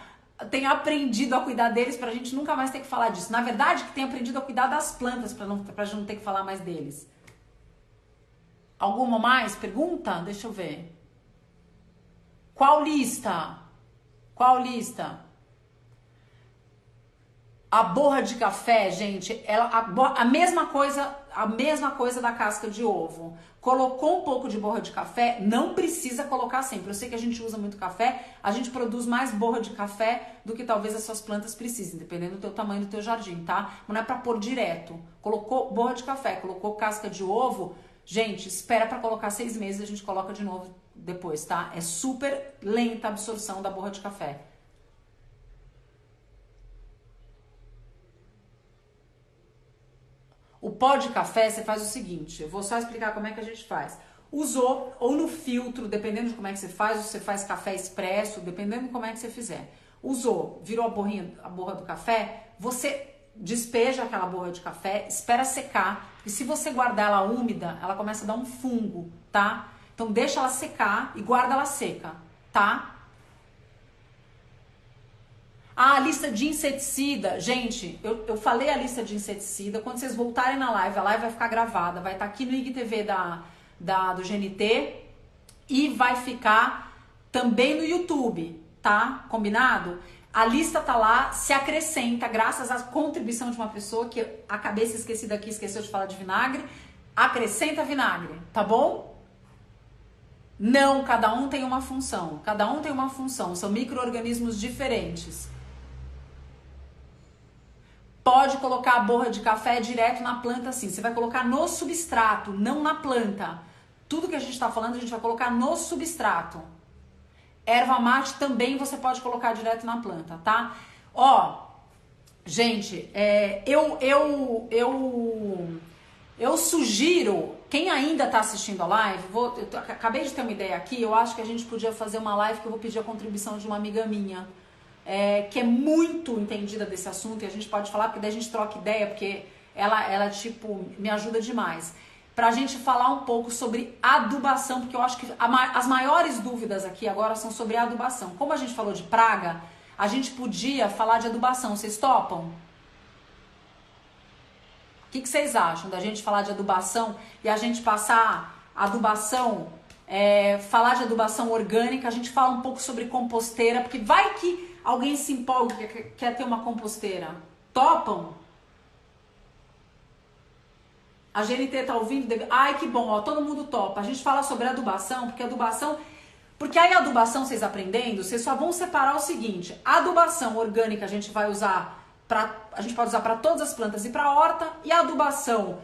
aprendido a cuidar deles pra gente nunca mais ter que falar disso. Na verdade, que tenha aprendido a cuidar das plantas pra gente não ter que falar mais deles. Alguma mais pergunta? Deixa eu ver. Qual lista? A borra de café, gente, a mesma coisa da casca de ovo. Colocou um pouco de borra de café, não precisa colocar sempre. Eu sei que a gente usa muito café, a gente produz mais borra de café do que talvez as suas plantas precisem, dependendo do teu tamanho do teu jardim, tá? Mas não é pra pôr direto. Colocou borra de café, colocou casca de ovo, gente, espera pra colocar 6 meses, a gente coloca de novo depois, tá? É super lenta a absorção da borra de café. O pó de café, você faz o seguinte, eu vou só explicar como é que a gente faz. Usou, ou no filtro, dependendo de como é que você faz café expresso, dependendo de como é que você fizer. Usou, virou a borra do café, você despeja aquela borra de café, espera secar, e se você guardar ela úmida, ela começa a dar um fungo, tá? Então deixa ela secar e guarda ela seca, tá? A lista de inseticida, gente, eu falei a lista de inseticida, quando vocês voltarem na live, a live vai ficar gravada, vai estar aqui no IGTV do GNT e vai ficar também no YouTube, tá? Combinado? A lista tá lá, se acrescenta, graças à contribuição de uma pessoa que a cabeça esquecida aqui, esqueceu de falar de vinagre, acrescenta vinagre, tá bom? Não, cada um tem uma função, são micro-organismos diferentes. Pode colocar a borra de café direto na planta assim. Você vai colocar no substrato, não na planta. Tudo que a gente está falando, a gente vai colocar no substrato. Erva mate também você pode colocar direto na planta, tá? Ó, gente, eu sugiro, quem ainda tá assistindo a live, acabei de ter uma ideia aqui, eu acho que a gente podia fazer uma live que eu vou pedir a contribuição de uma amiga minha. Que é muito entendida desse assunto e a gente pode falar, porque daí a gente troca ideia, porque ela tipo, me ajuda demais. Pra gente falar um pouco sobre adubação, porque eu acho que as maiores dúvidas aqui agora são sobre adubação. Como a gente falou de praga, a gente podia falar de adubação. Vocês topam? O que vocês acham da gente falar de adubação e a gente passar adubação, falar de adubação orgânica, a gente fala um pouco sobre composteira, porque vai que alguém se empolga que quer ter uma composteira. Topam? A GNT tá ouvindo? Ai, que bom, ó, todo mundo topa. A gente fala sobre adubação, porque aí a adubação, vocês aprendendo, vocês só vão separar o seguinte: a adubação orgânica a gente vai usar a gente pode usar para todas as plantas e para horta, e a adubação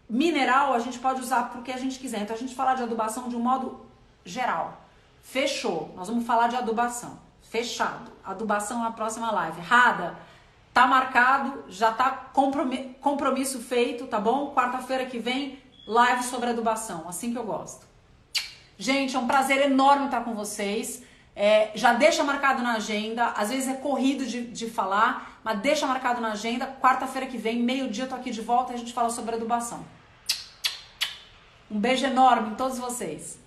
mineral a gente pode usar porque a gente quiser. Então a gente fala de adubação de um modo geral. Fechou. Nós vamos falar de adubação. Fechado. Adubação na próxima live. Rada, tá marcado, já tá compromisso feito, tá bom? Quarta-feira que vem, live sobre adubação, assim que eu gosto. Gente, é um prazer enorme estar com vocês. Já deixa marcado na agenda, às vezes é corrido de falar, mas deixa marcado na agenda. Quarta-feira que vem, meio-dia, eu tô aqui de volta e a gente fala sobre adubação. Um beijo enorme em todos vocês.